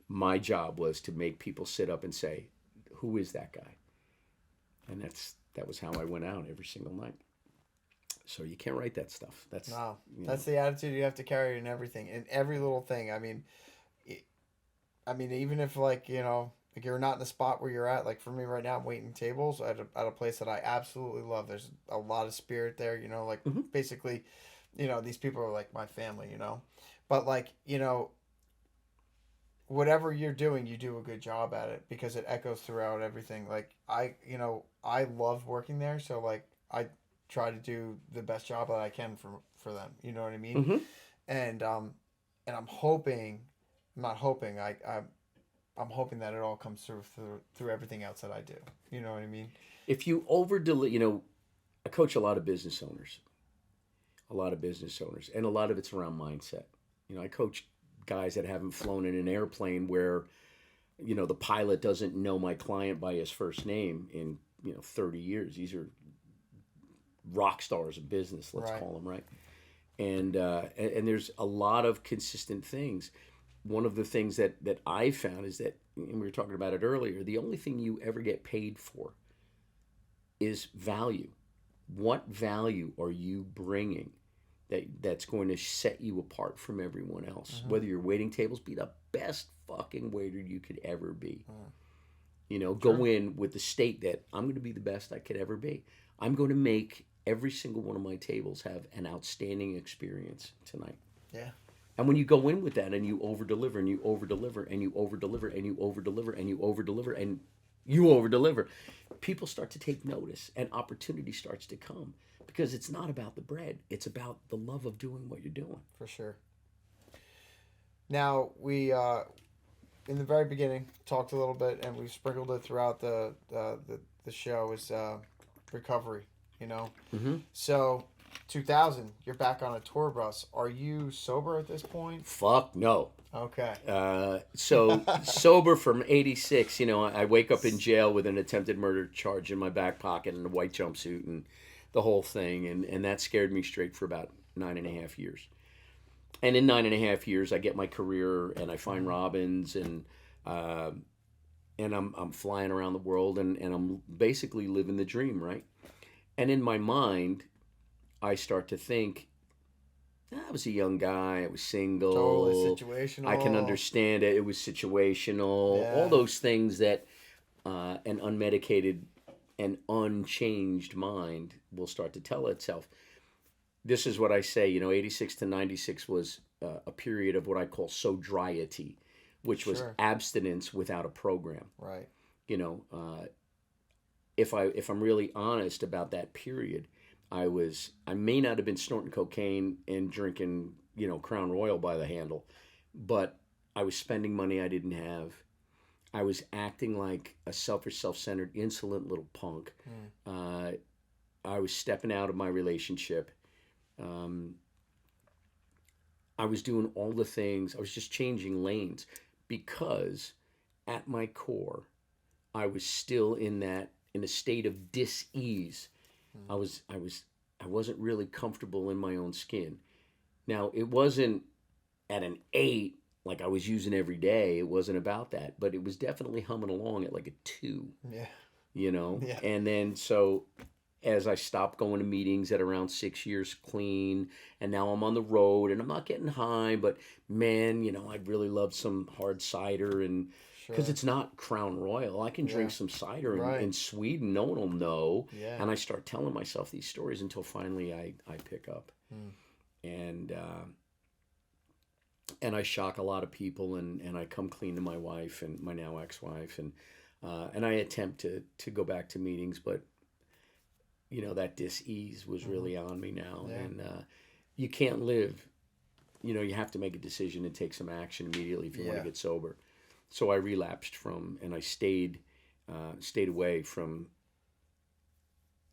My job was to make people sit up and say, who is that guy? And that was how I went out every single night. So you can't write that stuff. That's the attitude you have to carry in everything, in every little thing. I mean, even if you're not in the spot where you're at, like for me right now, I'm waiting tables at a place that I absolutely love. There's a lot of spirit there, basically, these people are like my family, but whatever you're doing, you do a good job at it because it echoes throughout everything. Like I love working there. So I try to do the best job that I can for them. You know what I mean? Mm-hmm. And I'm hoping, I'm not hoping, I'm hoping that it all comes through everything else that I do. You know what I mean? If you I coach a lot of business owners, and a lot of it's around mindset. I coach guys that haven't flown in an airplane where, the pilot doesn't know my client by his first name in, 30 years. These are rock stars of business, let's call them, right? And there's a lot of consistent things. One of the things that I found is that, and we were talking about it earlier, the only thing you ever get paid for is value. What value are you bringing that's going to set you apart from everyone else? Mm-hmm. Whether you're waiting tables, be the best fucking waiter you could ever be. Go in with the state that I'm going to be the best I could ever be. I'm going to make every single one of my tables have an outstanding experience tonight. Yeah. And when you go in with that and you over-deliver and you over-deliver and you over-deliver and you over-deliver and you over-deliver and you over-deliver, people start to take notice and opportunity starts to come because it's not about the bread. It's about the love of doing what you're doing. For sure. Now, we, in the very beginning, talked a little bit and we sprinkled it throughout the show is recovery, Mm-hmm. So... 2000, you're back on a tour bus. Are you sober at this point? Fuck no. Okay. So sober from 86, I wake up in jail with an attempted murder charge in my back pocket and a white jumpsuit and the whole thing. And that scared me straight for about 9.5 years. And in 9.5 years, I get my career and I find Robbins and I'm flying around the world and I'm basically living the dream, right? And in my mind, I start to think, I was a young guy, I was single. Totally situational. I can understand it. It was situational. Yeah. All those things that an unmedicated and unchanged mind will start to tell itself. This is what I say, 86 to 96 was a period of what I call sobriety, which was abstinence without a program. Right. If I'm really honest about that period, I may not have been snorting cocaine and drinking, Crown Royal by the handle, but I was spending money I didn't have. I was acting like a selfish, self-centered, insolent little punk. I was stepping out of my relationship. I was doing all the things. I was just changing lanes because at my core, I was still in a state of dis-ease. I wasn't really comfortable in my own skin. Now, it wasn't at an 8 like I was using every day. It wasn't about that, but it was definitely humming along at like a 2, Yeah. you know? Yeah. And then so as I stopped going to meetings at around 6 years clean, and now I'm on the road and I'm not getting high, but man, you know, I'd really love some hard cider, and because Sure. it's not Crown Royal, I can drink Yeah. some cider Right. in Sweden. No one will know. Yeah. And I start telling myself these stories until finally I pick up. Mm. And I shock a lot of people, and I come clean to my wife and my now ex-wife, and I attempt to go back to meetings, but you know that dis-ease was really on me now. Yeah. And you can't live, you know, you have to make a decision and take some action immediately if you want Yeah. to get sober. So I relapsed and I stayed away from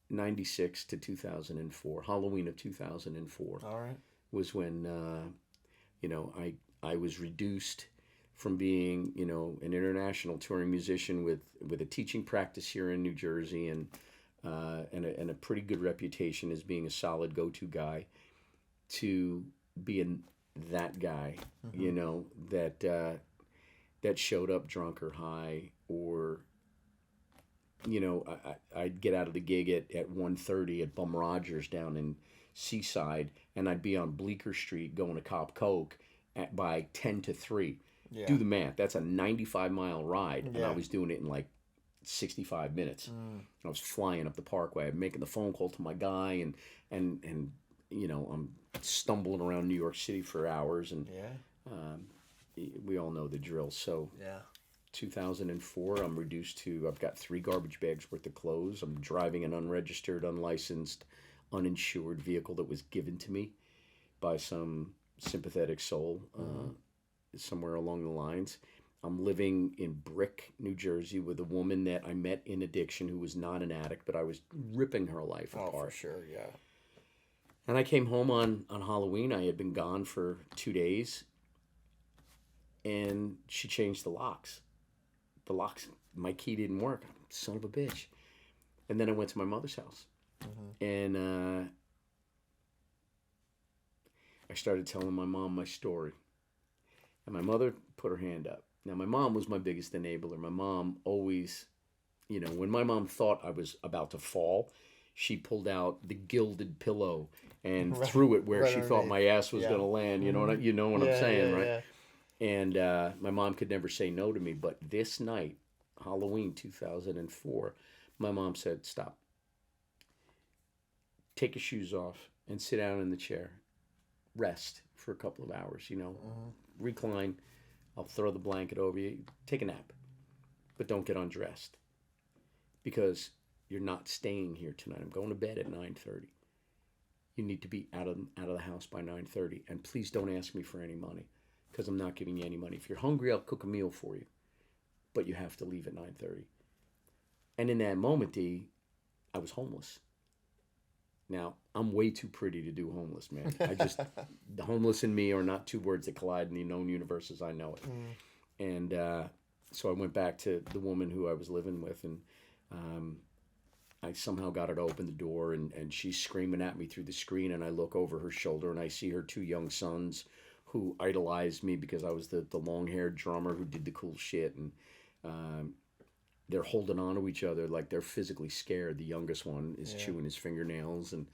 96 to 2004. Halloween of 2004 All right. was when you know, I was reduced from being, you know, an international touring musician with a teaching practice here in New Jersey, and a pretty good reputation as being a solid go-to guy, to being that guy, you know, that showed up drunk or high, or you know, I'd get out of the gig at 1:30 at Bum Rogers down in Seaside, and I'd be on Bleecker Street going to Cop Coke by 10 to 3. Yeah. Do the math. That's a 95-mile ride, and I Yeah. was doing it in like 65 minutes. I was flying up the Parkway. I'm making the phone call to my guy, and you know, I'm stumbling around New York City for hours, and we all know the drill. So Yeah. 2004, I'm reduced to, I've got 3 garbage bags worth of clothes. I'm driving an unregistered, unlicensed, uninsured vehicle that was given to me by some sympathetic soul somewhere along the lines. I'm living in Brick, New Jersey, with a woman that I met in addiction who was not an addict, but I was ripping her life Oh, apart. for sure. Yeah. And I came home on Halloween. I had been gone for 2 days, and she changed the locks. My key didn't work. Son of a bitch. And then I went to my mother's house, and I started telling my mom my story. And my mother put her hand up. Now, my mom was my biggest enabler. My mom always, you know, when my mom thought I was about to fall, she pulled out the gilded pillow and threw it where Right she thought underneath. my ass was Yeah. going to land. You know what I'm saying, yeah, right? Yeah. And my mom could never say no to me. But this night, Halloween 2004, my mom said, "Stop. Take your shoes off and sit down in the chair. Rest for a couple of hours, you know. Recline. I'll throw the blanket over you. Take a nap. But don't get undressed. Because you're not staying here tonight. I'm going to bed at 9:30. You need to be out of the house by 9:30. And please don't ask me for any money, because I'm not giving you any money. If you're hungry, I'll cook a meal for you. But you have to leave at 9:30. And in that moment, D, I was homeless. Now, I'm way too pretty to do homeless, man. The homeless and me are not two words that collide in the known universe as I know it. And so I went back to the woman who I was living with, and I somehow got her to open the door, and she's screaming at me through the screen, and I look over her shoulder, and I see her 2 young sons who idolized me because I was the long-haired drummer who did the cool shit, and they're holding on to each other like they're physically scared. The youngest one is chewing his fingernails, and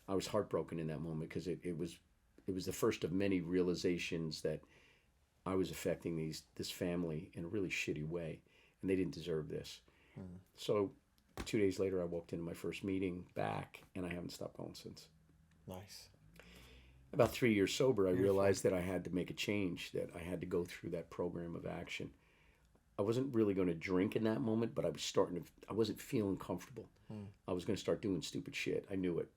I was heartbroken in that moment because it was the first of many realizations that I was affecting this family in a really shitty way, and they didn't deserve this. So 2 days later, I walked into my first meeting back, and I haven't stopped going since. Nice. About 3 years sober, I realized that I had to make a change, that I had to go through that program of action. I wasn't really going to drink in that moment, but I wasn't feeling comfortable. I was going to start doing stupid shit. I knew it.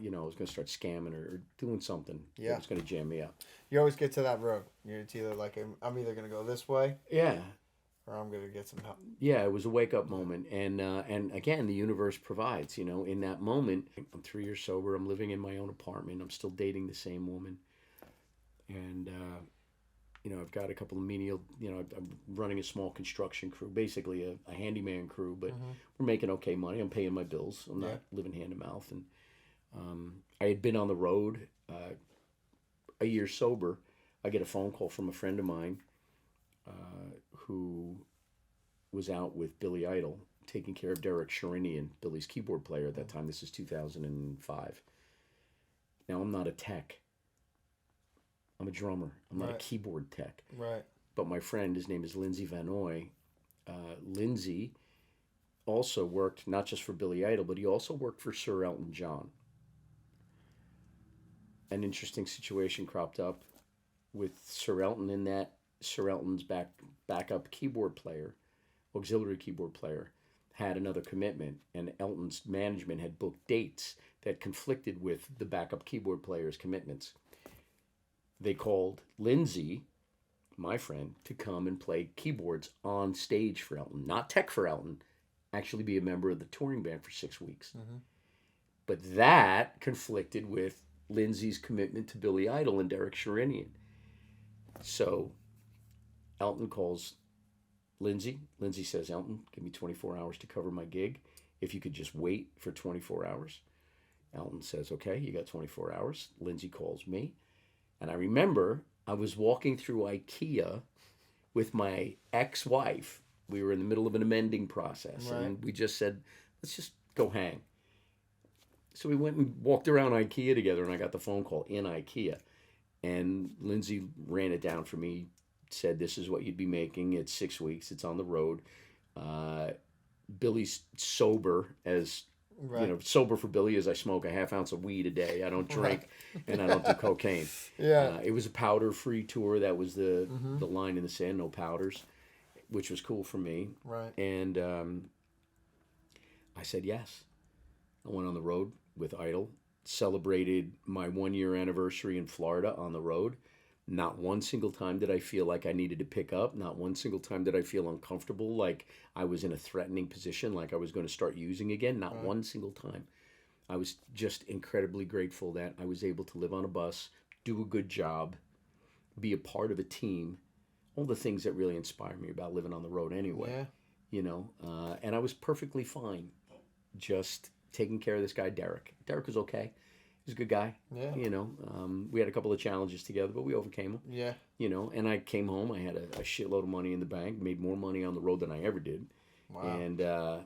You know, I was going to start scamming or doing something that was going to jam me up. You always get to that road. It's either like, I'm either going to go this way, Yeah. or I'm going to get some help. Yeah, it was a wake-up moment. And again, the universe provides, you know. In that moment, I'm 3 years sober. I'm living in my own apartment. I'm still dating the same woman. And, you know, I've got a couple of menial, you know, I'm running a small construction crew, basically a handyman crew, but we're making okay money. I'm paying my bills. I'm not living hand to mouth. And I had been on the road a year sober. I get a phone call from a friend of mine who was out with Billy Idol taking care of Derek Sherinian, Billy's keyboard player at that time. This is 2005. Now, I'm not a tech. I'm a drummer. I'm not a keyboard tech. Right. But my friend, his name is Lindsay Vanoy. Lindsay also worked not just for Billy Idol, but he also worked for Sir Elton John. An interesting situation cropped up with Sir Elton in that Sir Elton's backup keyboard player, auxiliary keyboard player, had another commitment, and Elton's management had booked dates that conflicted with the backup keyboard player's commitments. They called Lindsay, my friend, to come and play keyboards on stage for Elton, not tech for Elton, actually be a member of the touring band for 6 weeks. Mm-hmm. But that conflicted with Lindsay's commitment to Billy Idol and Derek Sherinian. So Elton calls Lindsay. Lindsay says, Elton, give me 24 hours to cover my gig. If you could just wait for 24 hours. Elton says, okay, you got 24 hours. Lindsay calls me. And I remember I was walking through IKEA with my ex-wife. We were in the middle of an amending process. Right. And we just said, let's just go hang. So we went and walked around IKEA together, and I got the phone call in IKEA. And Lindsay ran it down for me, said, this is what you'd be making. It's 6 weeks. It's on the road. Billy's sober as... Right. You know, sober for Billy is I smoke a half ounce of weed a day. I don't drink, and I don't do cocaine. Yeah, it was a powder-free tour. That was the line in the sand, no powders, which was cool for me. Right. And I said yes. I went on the road with Idol, celebrated my 1-year anniversary in Florida on the road. Not one single time did I feel like I needed to pick up. Not one single time did I feel uncomfortable, like I was in a threatening position, like I was going to start using again. Not one single time. I was just incredibly grateful that I was able to live on a bus, do a good job, be a part of a team, all the things that really inspire me about living on the road anyway. Yeah. You know, and I was perfectly fine just taking care of this guy, Derek. Derek was okay. He's a good guy. Yeah. You know, we had a couple of challenges together, but we overcame them. Yeah. You know, and I came home. I had a shitload of money in the bank, made more money on the road than I ever did. Wow.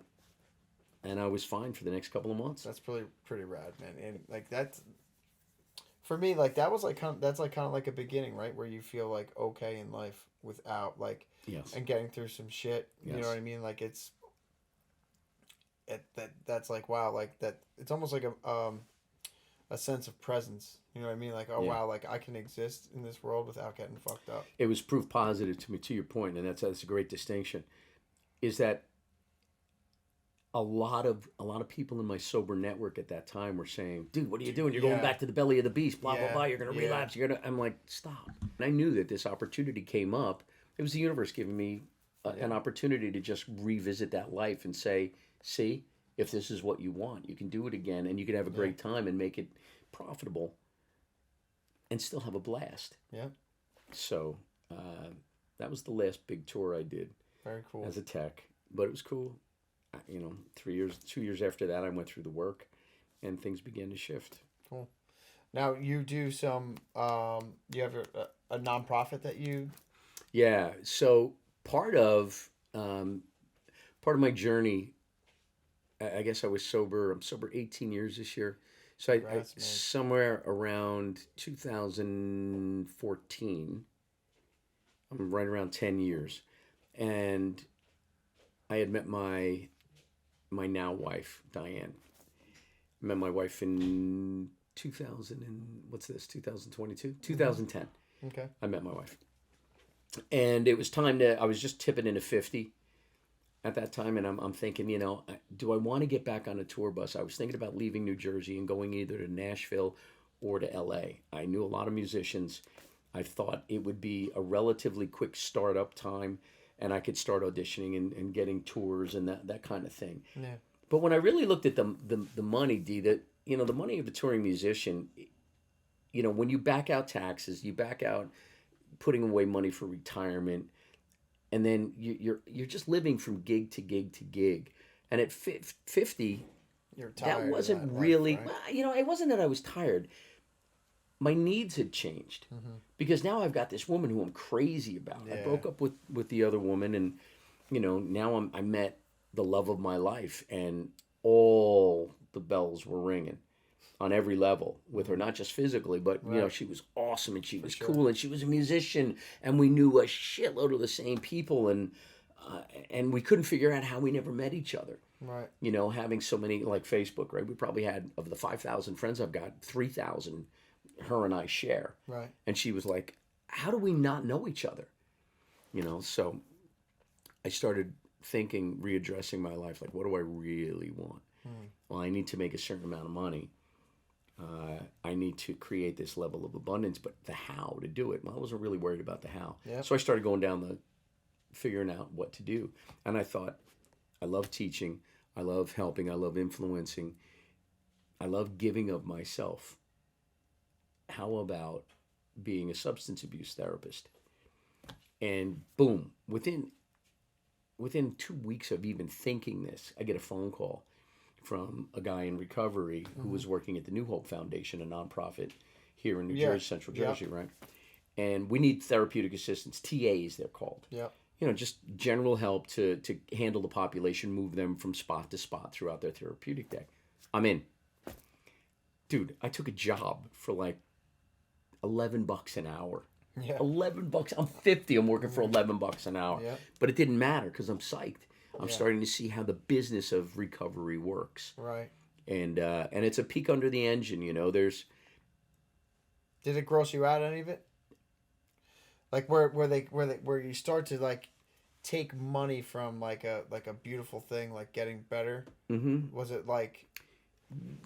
And I was fine for the next couple of months. That's pretty rad, man. And like that's for me, like that was like kind of like a beginning, right, where you feel like okay in life without like and getting through some shit. You know what I mean? Like that's like wow, like that. It's almost like a sense of presence. You know what I mean? Like, wow, like I can exist in this world without getting fucked up. It was proof positive to me, to your point, and that's a great distinction, is that a lot of people in my sober network at that time were saying, dude, what are you doing? You're going back to the belly of the beast, blah, blah, blah. You're going to relapse. I'm like, stop. And I knew that this opportunity came up. It was the universe giving me an opportunity to just revisit that life and say, see, if this is what you want, you can do it again, and you can have a great time and make it profitable and still have a blast. Yeah. So that was the last big tour I did. Very cool. As a tech. But it was cool. You know, 2 years after that, I went through the work, and things began to shift. Cool. Now, you do some, you have a nonprofit that you... Yeah. So part of my journey... I guess I was sober. I'm sober 18 years this year. So I somewhere around 2014, I'm right around 10 years. And I had met my now wife, Diane. I met my wife in 2022? 2010. Okay. I met my wife. And it was time I was just tipping into 50. At that time, and I'm thinking, you know, do I want to get back on a tour bus? I was thinking about leaving New Jersey and going either to Nashville or to LA. I knew a lot of musicians. I thought it would be a relatively quick startup time, and I could start auditioning and getting tours and that kind of thing. Yeah. But when I really looked at the money, D, that, you know, the money of a touring musician, you know, when you back out taxes, you back out putting away money for retirement, and then you're just living from gig to gig to gig. And at 50, you're tired. That wasn't really, life, right? You know, it wasn't that I was tired. my needs had changed because now I've got this woman who I'm crazy about. I Yeah. broke up with the other woman, and now I met the love of my life, and all the bells were ringing on every level with her, not just physically, but Right. she was awesome and she was sure. cool and she was a musician, and we knew a shitload of the same people, and we couldn't figure out how we never met each other. Right. Having so many, like Facebook, right? We probably had, of the 5,000 friends I've got, 3,000 her and I share. Right. And she was like, how do we not know each other? So I started thinking, readdressing my life, like, what do I really want? Well, I need to make a certain amount of money. I need to create this level of abundance, but the how to do it, I wasn't really worried about the how. Yep. So I started going down figuring out what to do. And I thought, I love teaching, I love helping, I love influencing, I love giving of myself. How about being a substance abuse therapist? And boom, within 2 weeks of even thinking this, I get a phone call from a guy in recovery who was working at the New Hope Foundation, a nonprofit here in New Jersey, Central Jersey, right? And we need therapeutic assistants, TAs they're called. Yeah. Just general help to handle the population, move them from spot to spot throughout their therapeutic day. I'm in. Dude, I took a job for like $11 an hour. Yeah. $11. I'm 50. I'm working for $11 an hour. Yeah. But it didn't matter because I'm psyched. I'm starting to see how the business of recovery works. Right. And it's a peek under the engine. There's. Did it gross you out, any of it? Like where you start to like take money from like a beautiful thing, like getting better. Mm-hmm. Was it like?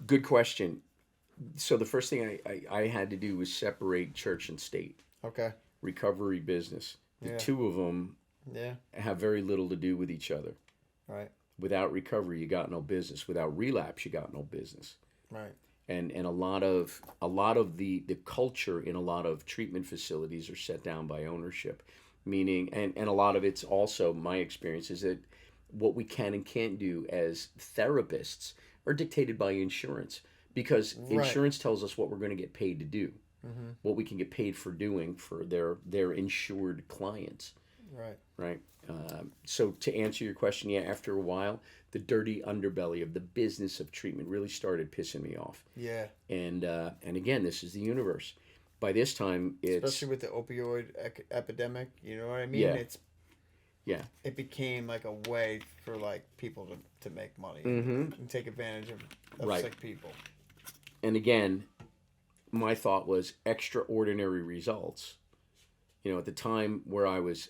Good question. So the first thing I had to do was separate church and state. Okay. Recovery, business. The two of them have very little to do with each other. Right. Without recovery, you got no business. Without relapse, you got no business. Right. And a lot of the culture in a lot of treatment facilities are set down by ownership, meaning and a lot of it's also my experience is that what we can and can't do as therapists are dictated by insurance, because insurance tells us what we're going to get paid to do, what we can get paid for doing for their insured clients. Right. So to answer your question, after a while, the dirty underbelly of the business of treatment really started pissing me off. Yeah. And again, this is the universe. By this time, it's especially with the opioid epidemic. You know what I mean? Yeah. It became like a way for like people to make money and take advantage of sick people. And again, my thought was extraordinary results. At the time where I was,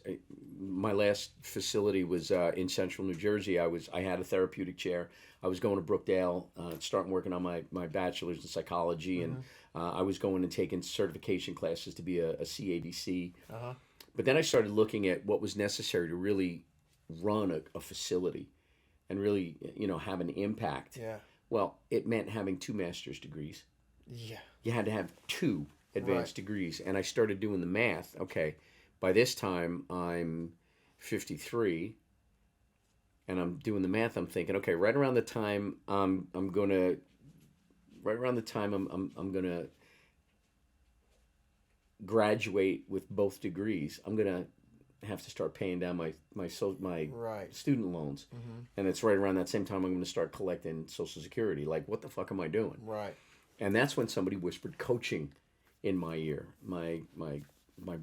my last facility was in central New Jersey. I had a therapeutic chair. I was going to Brookdale, starting working on my bachelor's in psychology, and I was going and taking certification classes to be a CADC. But then I started looking at what was necessary to really run a facility and really, have an impact. Yeah. Well, it meant having 2 master's degrees. Yeah. You had to have 2 advanced degrees, and I started doing the math. Okay, by this time I'm 53, and I'm doing the math. I'm thinking, okay, right around the time I'm gonna graduate with both degrees, I'm gonna have to start paying down my student loans, and it's right around that same time I'm gonna start collecting Social Security. Like, what the fuck am I doing? Right. And that's when somebody whispered coaching in my ear. My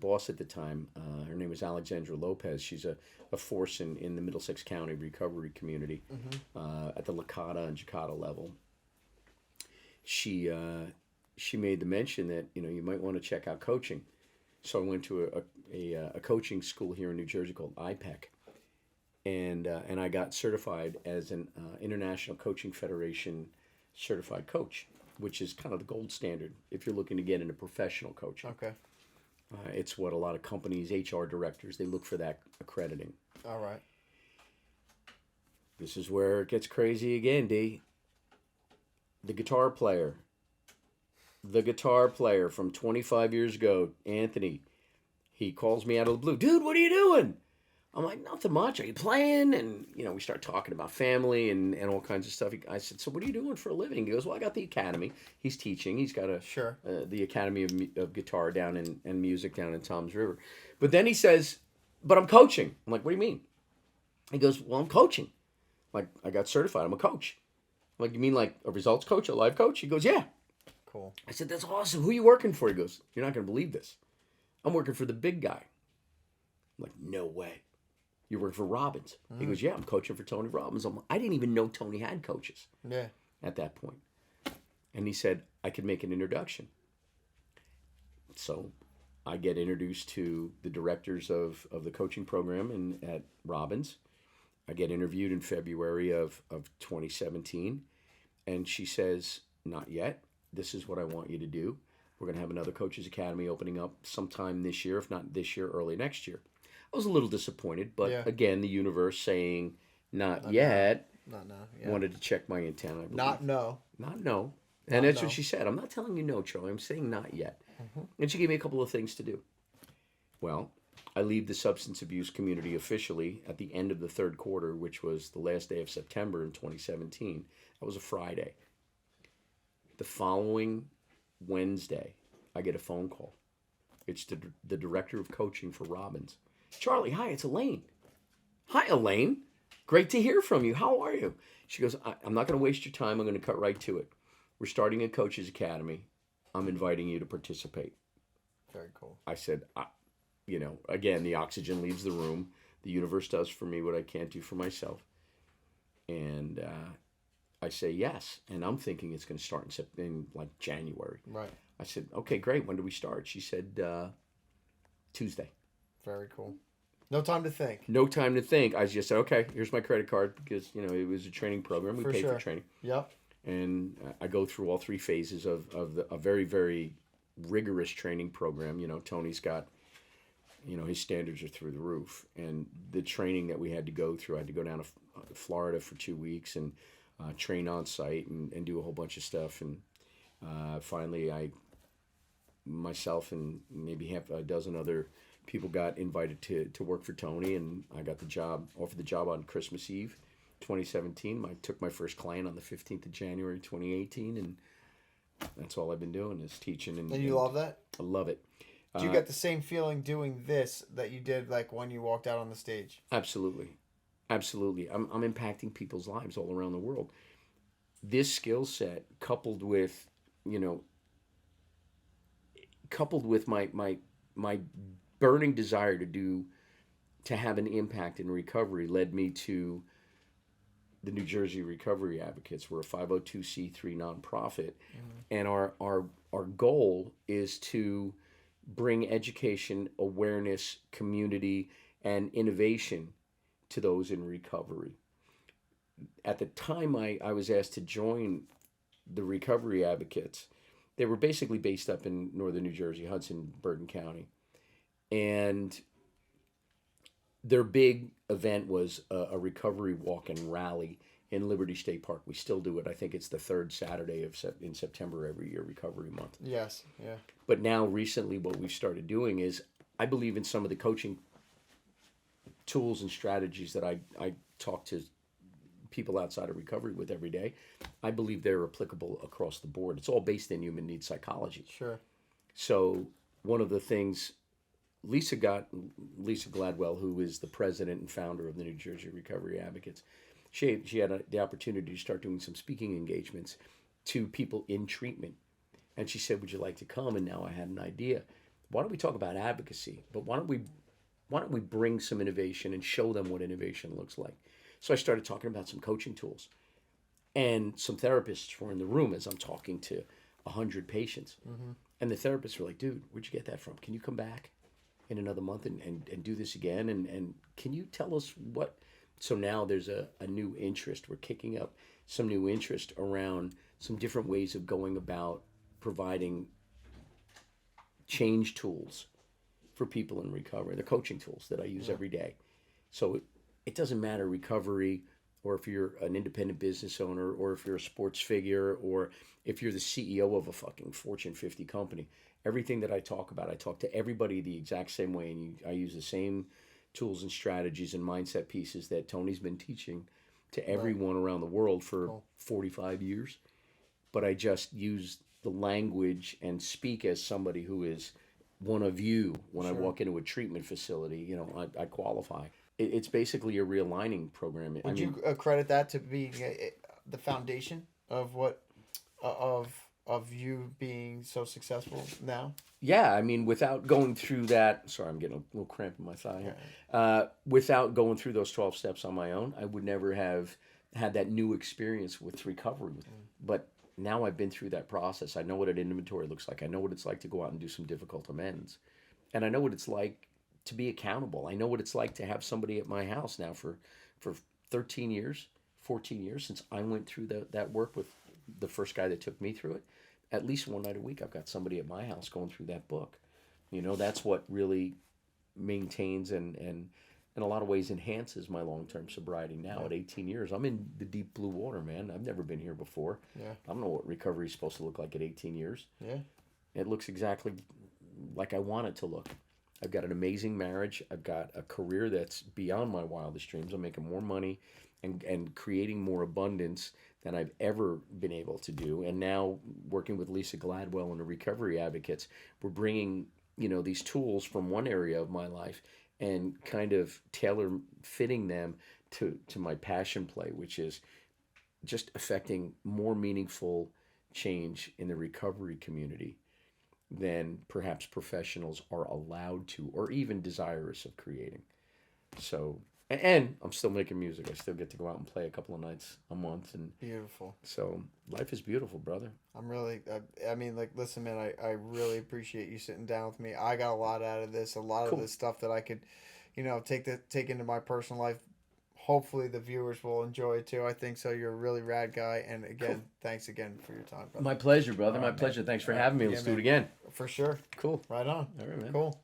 boss at the time, her name was Alexandra Lopez. She's a force in the Middlesex County recovery community at the Licata and Jacata level. She made the mention that you might want to check out coaching. So I went to a coaching school here in New Jersey called IPEC, and I got certified as an International Coaching Federation certified coach, which is kind of the gold standard if you're looking to get into professional coaching. Okay. It's what a lot of companies, HR directors, they look for that accrediting. All right. This is where it gets crazy again, D. The guitar player from 25 years ago, Anthony, he calls me out of the blue. Dude, what are you doing? I'm like, nothing much. Are you playing? And, we start talking about family and all kinds of stuff. I said, so what are you doing for a living? He goes, well, I got the academy. He's teaching. He's got Sure. the Academy of Guitar down and Music down in Toms River. But then he says, but I'm coaching. I'm like, what do you mean? He goes, well, I'm coaching. Like, I got certified. I'm a coach. I'm like, you mean like a results coach, a life coach? He goes, yeah. Cool. I said, that's awesome. Who are you working for? He goes, you're not going to believe this. I'm working for the big guy. I'm like, no way. You're working for Robbins. He goes, yeah, I'm coaching for Tony Robbins. I didn't even know Tony had coaches at that point. And he said, I could make an introduction. So I get introduced to the directors of the coaching program at Robbins. I get interviewed in February of 2017. And she says, not yet. This is what I want you to do. We're going to have another Coaches Academy opening up sometime this year, if not this year, early next year. I was a little disappointed, but again, the universe saying, not yet. Not now. Yeah. Wanted to check my antenna. I believe. Not no. Not no. And that's what she said. I'm not telling you no, Charlie. I'm saying not yet. And she gave me a couple of things to do. Well, I leave the substance abuse community officially at the end of the third quarter, which was the last day of September in 2017. That was a Friday. The following Wednesday, I get a phone call. It's the director of coaching for Robbins. Charlie, hi, it's Elaine. Hi, Elaine. Great to hear from you. How are you? She goes, I'm not going to waste your time. I'm going to cut right to it. We're starting a Coaches Academy. I'm inviting you to participate. Very cool. I said, again, the oxygen leaves the room. The universe does for me what I can't do for myself. And I say yes. And I'm thinking it's going to start in like January. Right. I said, okay, great. When do we start? She said, Tuesday. Very cool. No time to think. No time to think. I just said, okay, here's my credit card because, it was a training program. We paid for training. Yep. And I go through all three phases of a very, very rigorous training program. Tony's got, his standards are through the roof. And the training that we had to go through, I had to go down to Florida for 2 weeks and train on site and do a whole bunch of stuff. And finally, myself and maybe half a dozen other people got invited to work for Tony, and I got offered the job on Christmas Eve, 2017. I took my first client on the 15th of January, 2018, and that's all I've been doing is teaching. And you love that? I love it. Do you get the same feeling doing this that you did like when you walked out on the stage? Absolutely. Absolutely. I'm impacting people's lives all around the world. This skill set coupled with, my burning desire to have an impact in recovery led me to the New Jersey Recovery Advocates. We're a 502c3 nonprofit, and our goal is to bring education, awareness, community, and innovation to those in recovery. At the time I was asked to join the Recovery Advocates, they were basically based up in northern New Jersey, Hudson, Bergen County. And their big event was a recovery walk and rally in Liberty State Park. We still do it. I think it's the third Saturday in September every year, Recovery Month. Yes, yeah. But now recently what we've started doing is I believe in some of the coaching tools and strategies that I talk to people outside of recovery with every day. I believe they're applicable across the board. It's all based in human needs psychology. Sure. So one of the things Lisa Gladwell, who is the president and founder of the New Jersey Recovery Advocates, she had the opportunity to start doing some speaking engagements to people in treatment. And she said, would you like to come? And now I had an idea. Why don't we talk about advocacy? But why don't we bring some innovation and show them what innovation looks like? So I started talking about some coaching tools. And some therapists were in the room as I'm talking to 100 patients. Mm-hmm. And the therapists were like, dude, where'd you get that from? Can you come back in another month and do this again? And can you tell us what? So now there's a new interest. We're kicking up some new interest around some different ways of going about providing change tools for people in recovery. The coaching tools that I use every day. So it doesn't matter recovery, or if you're an independent business owner, or if you're a sports figure, or if you're the CEO of a fucking Fortune 50 company. Everything that I talk about, I talk to everybody the exact same way, and I use the same tools and strategies and mindset pieces that Tony's been teaching to everyone around the world for 45 years. But I just use the language and speak as somebody who is one of you. When I walk into a treatment facility, you know, I qualify. It's basically a realigning program. Would you credit that to being the foundation of what of you being so successful now? Yeah, I mean, without going through that, sorry, I'm getting a little cramp in my thigh here. Without going through those 12 steps on my own, I would never have had that new experience with recovery. But now I've been through that process. I know what an inventory looks like. I know what it's like to go out and do some difficult amends. And I know what it's like to be accountable. I know what it's like to have somebody at my house now for 13 years, 14 years since I went through that work with the first guy that took me through it. At least one night a week, I've got somebody at my house going through that book. You know, that's what really maintains and in a lot of ways enhances my long-term sobriety now at 18 years. I'm in the deep blue water, man. I've never been here before. Yeah. I don't know what recovery is supposed to look like at 18 years. Yeah. It looks exactly like I want it to look. I've got an amazing marriage. I've got a career that's beyond my wildest dreams. I'm making more money and creating more abundance than I've ever been able to do. And now working with Lisa Gladwell and the Recovery Advocates, we're bringing, you know, these tools from one area of my life and kind of tailor fitting them to my passion play, which is just affecting more meaningful change in the recovery community than perhaps professionals are allowed to or even desirous of creating. So, and I'm still making music. I still get to go out and play a couple of nights a month. And beautiful. So life is beautiful, brother. I'm really, I mean, like, listen, man, I really appreciate you sitting down with me. I got a lot out of this, a lot of this stuff that I could, you know, take into my personal life. Hopefully the viewers will enjoy it too. I think so. You're a really rad guy. And again, thanks again for your time, brother. My pleasure, brother. My pleasure. Thanks for having me. Let's do it again. For sure. Cool. Right on. All right, man. Cool.